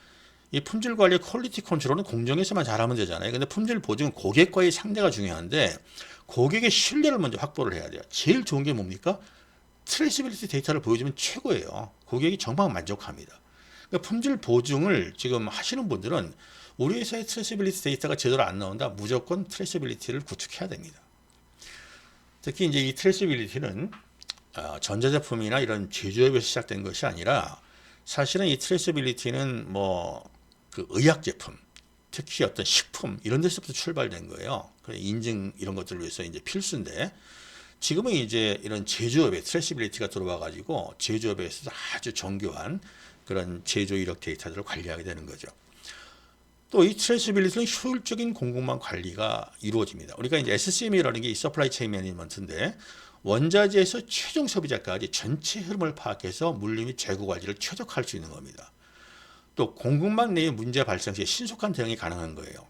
이 품질 관리 퀄리티 컨트롤은 공정에서만 잘하면 되잖아요. 근데 품질 보증은 고객과의 상대가 중요한데, 고객의 신뢰를 먼저 확보를 해야 돼요. 제일 좋은 게 뭡니까? 트레이시빌리티 데이터를 보여주면 최고예요. 고객이 정말 만족합니다. 그러니까 품질 보증을 지금 하시는 분들은 우리 회사의 트레이시빌리티 데이터가 제대로 안 나온다, 무조건 트레이시빌리티를 구축해야 됩니다. 특히 이제 이 트레이시빌리티는 전자제품이나 이런 제조업에서 시작된 것이 아니라, 사실은 이 트레이시빌리티는 뭐 그 의약제품, 특히 어떤 식품 이런 데서부터 출발된 거예요. 인증 이런 것들을 위해서 이제 필수인데, 지금은 이제 이런 제조업에 트레이시빌리티가 들어와 가지고 제조업에서도 아주 정교한 그런 제조 이력 데이터들을 관리하게 되는 거죠. 또 이 트레이시빌리티는 효율적인 공급망 관리가 이루어집니다. 우리가 이제 SCM이라는 게 이 서플라이 체인 매니지먼트인데, 원자재에서 최종 소비자까지 전체 흐름을 파악해서 물류 및 재고 관리를 최적화할 수 있는 겁니다. 또 공급망 내에 문제 발생 시에 신속한 대응이 가능한 거예요.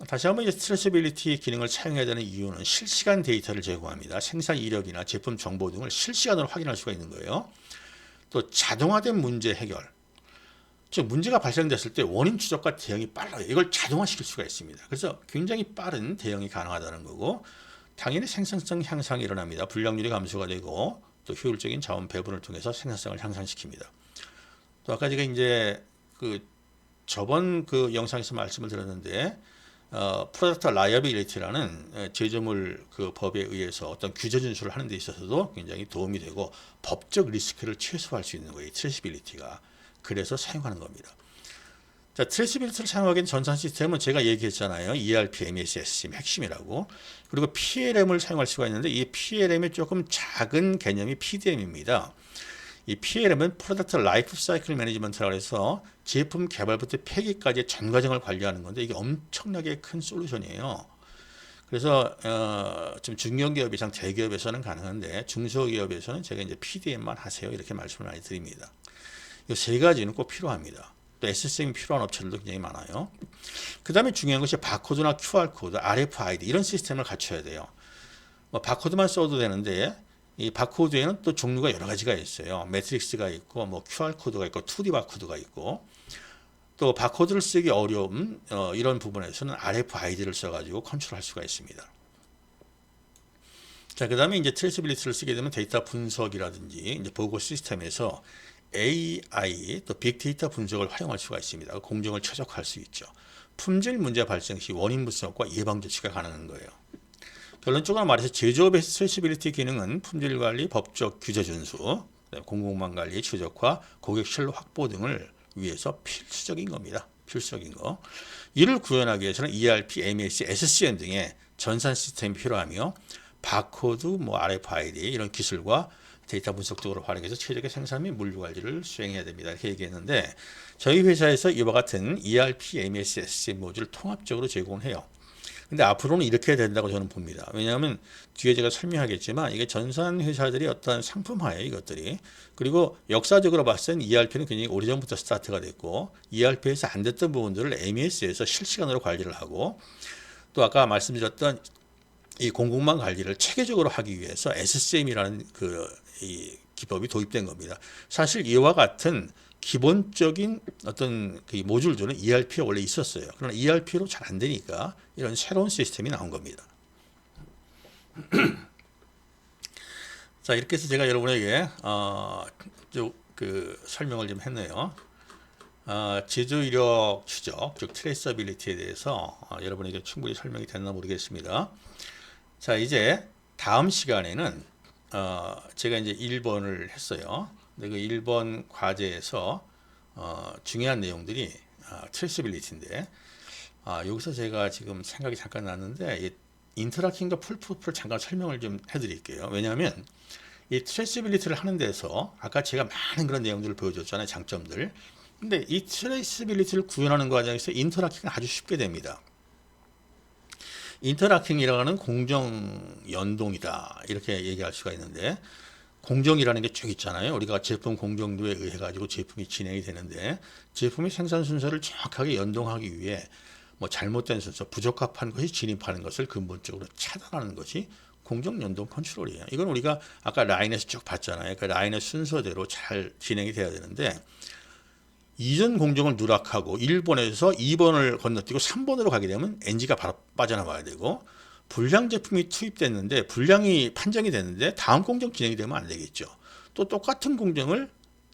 다시 한번 이제 트레이시빌리티 기능을 사용해야 되는 이유는 실시간 데이터를 제공합니다. 생산 이력이나 제품 정보 등을 실시간으로 확인할 수가 있는 거예요. 또 자동화된 문제 해결, 즉 문제가 발생됐을 때 원인 추적과 대응이 빨라요. 이걸 자동화시킬 수가 있습니다. 그래서 굉장히 빠른 대응이 가능하다는 거고, 당연히 생산성 향상이 일어납니다. 불량률이 감소가 되고, 또 효율적인 자원 배분을 통해서 생산성을 향상시킵니다. 또 아까 제가 이제 그 저번 그 영상에서 말씀을 드렸는데, 프로덕트 라이어빌리티라는 제조물 그 법에 의해서 어떤 규제 준수를 하는 데 있어서도 굉장히 도움이 되고, 법적 리스크를 최소화할 수 있는 거예요. 트레이시빌리티가. 그래서 사용하는 겁니다. 자, 트레이시빌리티를 사용하기엔 전산 시스템은 제가 얘기했잖아요. ERP, MES, SCM 핵심이라고. 그리고 PLM을 사용할 수가 있는데, 이 PLM의 조금 작은 개념이 PDM입니다. 이 PLM은 프로덕트 라이프 사이클 매니지먼트라고 해서 제품 개발부터 폐기까지의 전 과정을 관리하는 건데, 이게 엄청나게 큰 솔루션이에요. 그래서 좀 중견기업 이상 대기업에서는 가능한데, 중소기업에서는 제가 이제 PDM만 하세요, 이렇게 말씀을 많이 드립니다. 이 세 가지는 꼭 필요합니다. 또 SCM이 필요한 업체들도 굉장히 많아요. 그 다음에 중요한 것이 바코드나 QR코드, RFID 이런 시스템을 갖춰야 돼요. 뭐 바코드만 써도 되는데, 이 바코드에는 또 종류가 여러 가지가 있어요. 매트릭스가 있고, 뭐 QR코드가 있고, 2D 바코드가 있고, 또 바코드를 쓰기 어려운 이런 부분에서는 RFID를 써가지고 컨트롤할 수가 있습니다. 자, 그 다음에 이제 트레이시빌리티를 쓰게 되면 데이터 분석이라든지 이제 보고 시스템에서 AI 또 빅데이터 분석을 활용할 수가 있습니다. 공정을 최적화할 수 있죠. 품질 문제 발생 시 원인 분석과 예방 조치가 가능한 거예요. 결론적으로 말해서 제조업의 트레이시빌리티 기능은 품질 관리, 법적 규제 준수, 공급망 관리, 최적화, 고객 신뢰 확보 등을 위해서 필수적인 겁니다. 필수적인 거. 이를 구현하기 위해서는 ERP, MES, SCM 등의 전산 시스템이 필요하며, 바코드, 뭐 RFID 이런 기술과 데이터 분석 등으로 활용해서 최적의 생산 및 물류 관리를 수행해야 됩니다. 이렇게 얘기했는데, 저희 회사에서 이와 같은 ERP, MES, SCM 모듈을 통합적으로 제공해요. 근데 앞으로는 이렇게 된다고 저는 봅니다. 왜냐하면 뒤에 제가 설명하겠지만, 이게 전산 회사들이 어떤 상품화예요, 이것들이. 그리고 역사적으로 봤을 땐 ERP는 굉장히 오래전부터 스타트가 됐고, ERP에서 안 됐던 부분들을 MES에서 실시간으로 관리를 하고, 또 아까 말씀드렸던 이 공급망 관리를 체계적으로 하기 위해서 SCM이라는 이 기법이 도입된 겁니다. 사실 이와 같은 기본적인 어떤 그 모듈들은 ERP가 원래 있었어요. 그러나 ERP로 잘 안 되니까 이런 새로운 시스템이 나온 겁니다. 자, 이렇게 해서 제가 여러분에게 그 설명을 좀 했네요. 지주 이력 추적, 즉 트레이서빌리티에 대해서 여러분에게 충분히 설명이 됐나 모르겠습니다. 자, 이제 다음 시간에는 제가 이제 1번을 했어요. 근데 그 1번 과제에서 중요한 내용들이 트레이서빌리티인데 여기서 제가 지금 생각이 잠깐 났는데 이 인터랙팅과 풀프루프를 잠깐 설명을 좀 해드릴게요. 왜냐하면 이 트레이서빌리티를 하는 데서 아까 제가 많은 그런 내용들을 보여줬잖아요. 장점들. 근데 이 트레이서빌리티를 구현하는 과정에서 인터랙팅은 아주 쉽게 됩니다. 인터랙팅이라는 공정 연동이다 이렇게 얘기할 수가 있는데 공정이라는 게 쭉 있잖아요. 우리가 제품 공정도에 의해 가지고 제품이 진행이 되는데 제품의 생산 순서를 정확하게 연동하기 위해 뭐 잘못된 순서, 부적합한 것이 진입하는 것을 근본적으로 차단하는 것이 공정 연동 컨트롤이에요. 이건 우리가 아까 라인에서 쭉 봤잖아요. 그 라인의 순서대로 잘 진행이 돼야 되는데 이전 공정을 누락하고 1번에서 2번을 건너뛰고 3번으로 가게 되면 NG가 바로 빠져나와야 되고 불량 제품이 투입됐는데 불량이 판정이 됐는데 다음 공정 진행이 되면 안 되겠죠. 또 똑같은 공정을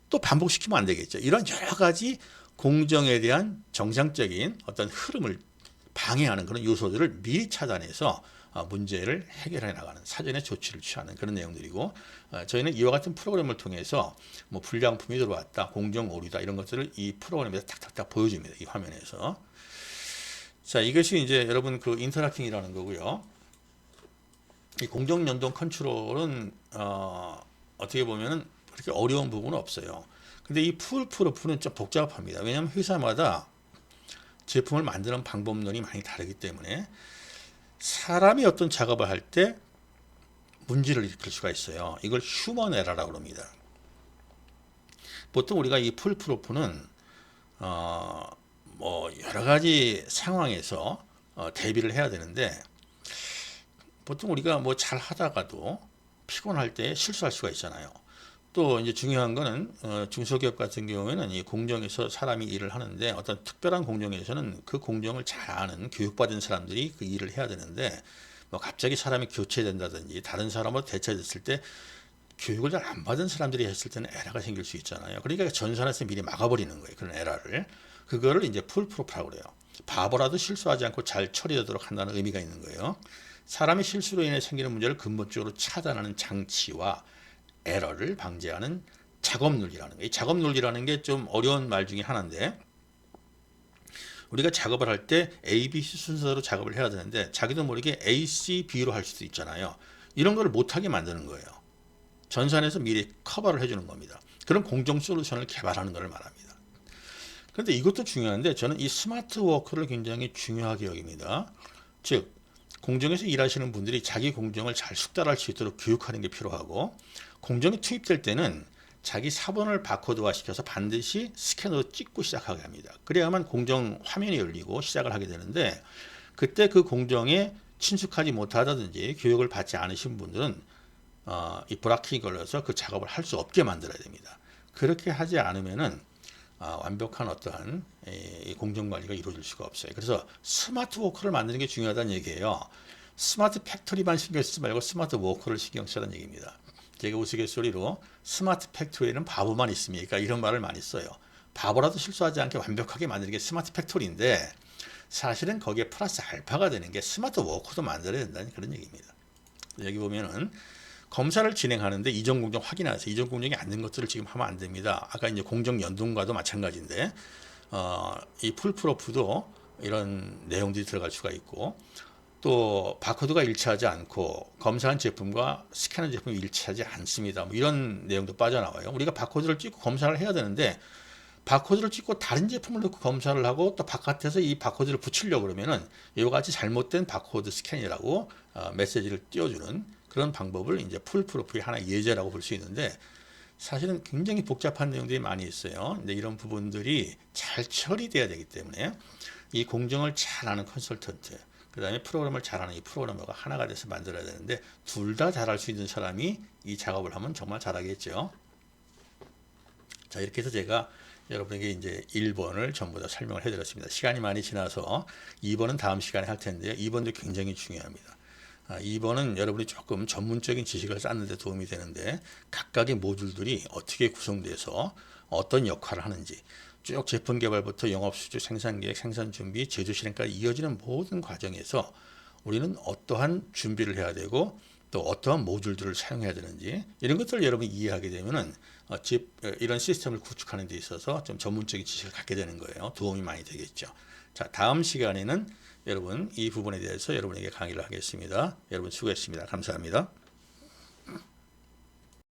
또 반복시키면 안 되겠죠. 이런 여러 가지 공정에 대한 정상적인 어떤 흐름을 방해하는 그런 요소들을 미리 차단해서 문제를 해결해 나가는 사전에 조치를 취하는 그런 내용들이고 저희는 이와 같은 프로그램을 통해서 뭐 불량품이 들어왔다, 공정 오류다 이런 것들을 이 프로그램에서 탁탁탁 보여줍니다. 이 화면에서. 자, 이것이 이제 여러분 그 인터랙팅이라는 거고요. 이 공정 연동 컨트롤은 어떻게 보면은 그렇게 어려운 부분은 없어요. 근데 이 풀프루프는 좀 복잡합니다. 왜냐하면 회사마다 제품을 만드는 방법론이 많이 다르기 때문에 사람이 어떤 작업을 할 때 문제를 일으킬 수가 있어요. 이걸 휴먼 에러라고 합니다. 보통 우리가 이 풀프루프는 뭐 여러 가지 상황에서 대비를 해야 되는데 보통 우리가 뭐 잘 하다가도 피곤할 때 실수할 수가 있잖아요. 또 이제 중요한 거는 중소기업 같은 경우에는 이 공정에서 사람이 일을 하는데 어떤 특별한 공정에서는 그 공정을 잘 아는 교육받은 사람들이 그 일을 해야 되는데 뭐 갑자기 사람이 교체된다든지 다른 사람으로 대체됐을 때 교육을 잘 안 받은 사람들이 했을 때는 에러가 생길 수 있잖아요. 그러니까 전산에서 미리 막아버리는 거예요. 그런 에러를. 그거를 이제 풀프루프라고 그래요. 바보라도 실수하지 않고 잘 처리되도록 한다는 의미가 있는 거예요. 사람의 실수로 인해 생기는 문제를 근본적으로 차단하는 장치와 에러를 방지하는 작업 논리라는 거예요. 이 작업 논리라는 게 좀 어려운 말 중에 하나인데 우리가 작업을 할 때 A, B, C 순서로 작업을 해야 되는데 자기도 모르게 A, C, B로 할 수도 있잖아요. 이런 걸 못하게 만드는 거예요. 전산에서 미리 커버를 해주는 겁니다. 그런 공정 솔루션을 개발하는 것을 말합니다. 그런데 이것도 중요한데 저는 이 스마트 워크를 굉장히 중요하게 여깁니다. 즉 공정에서 일하시는 분들이 자기 공정을 잘 숙달할 수 있도록 교육하는 게 필요하고 공정이 투입될 때는 자기 사본을 바코드화 시켜서 반드시 스캐너로 찍고 시작하게 합니다. 그래야만 공정 화면이 열리고 시작을 하게 되는데 그때 그 공정에 친숙하지 못하다든지 교육을 받지 않으신 분들은 이 브라킹이 걸려서 그 작업을 할 수 없게 만들어야 됩니다. 그렇게 하지 않으면은 완벽한 어떠한 공정관리가 이루어질 수가 없어요. 그래서 스마트 워크를 만드는 게 중요하다는 얘기예요. 스마트 팩토리만 신경 쓰지 말고 스마트 워크를 신경 쓰라는 얘기입니다. 제가 우스갯소리로 스마트 팩토리에는 바보만 있습니까? 이런 말을 많이 써요. 바보라도 실수하지 않게 완벽하게 만드는 게 스마트 팩토리인데 사실은 거기에 플러스 알파가 되는 게 스마트 워크도 만들어야 된다는 그런 얘기입니다. 여기 보면은 검사를 진행하는데 이전 공정 확인하세요. 이전 공정이 안 된 것들을 지금 하면 안 됩니다. 아까 이제 공정 연동과도 마찬가지인데 이 풀프로프도 이런 내용들이 들어갈 수가 있고 또 바코드가 일치하지 않고 검사한 제품과 스캔한 제품이 일치하지 않습니다. 뭐 이런 내용도 빠져나와요. 우리가 바코드를 찍고 검사를 해야 되는데 바코드를 찍고 다른 제품을 넣고 검사를 하고 또 바깥에서 이 바코드를 붙이려고 그러면은 이와 같이 잘못된 바코드 스캔이라고 메시지를 띄워주는 그런 방법을 이제 풀프루프의 하나의 예제라고 볼 수 있는데 사실은 굉장히 복잡한 내용들이 많이 있어요. 근데 이런 부분들이 잘 처리돼야 되기 때문에 이 공정을 잘 아는 컨설턴트 그 다음에 프로그램을 잘하는 이 프로그래머가 하나가 돼서 만들어야 되는데 둘 다 잘할 수 있는 사람이 이 작업을 하면 정말 잘하겠죠. 자, 이렇게 해서 제가 여러분에게 이제 1번을 전부 다 설명을 해드렸습니다. 시간이 많이 지나서 2번은 다음 시간에 할 텐데요. 2번도 굉장히 중요합니다. 2번은 여러분이 조금 전문적인 지식을 쌓는 데 도움이 되는데 각각의 모듈들이 어떻게 구성돼서 어떤 역할을 하는지 쭉 제품 개발부터 영업 수주, 생산 계획, 생산 준비, 제조 실행까지 이어지는 모든 과정에서 우리는 어떠한 준비를 해야 되고 또 어떠한 모듈들을 사용해야 되는지 이런 것들을 여러분이 이해하게 되면은 이런 시스템을 구축하는 데 있어서 좀 전문적인 지식을 갖게 되는 거예요. 도움이 많이 되겠죠. 자, 다음 시간에는 여러분 이 부분에 대해서 여러분에게 강의를 하겠습니다. 여러분 수고했습니다. 감사합니다.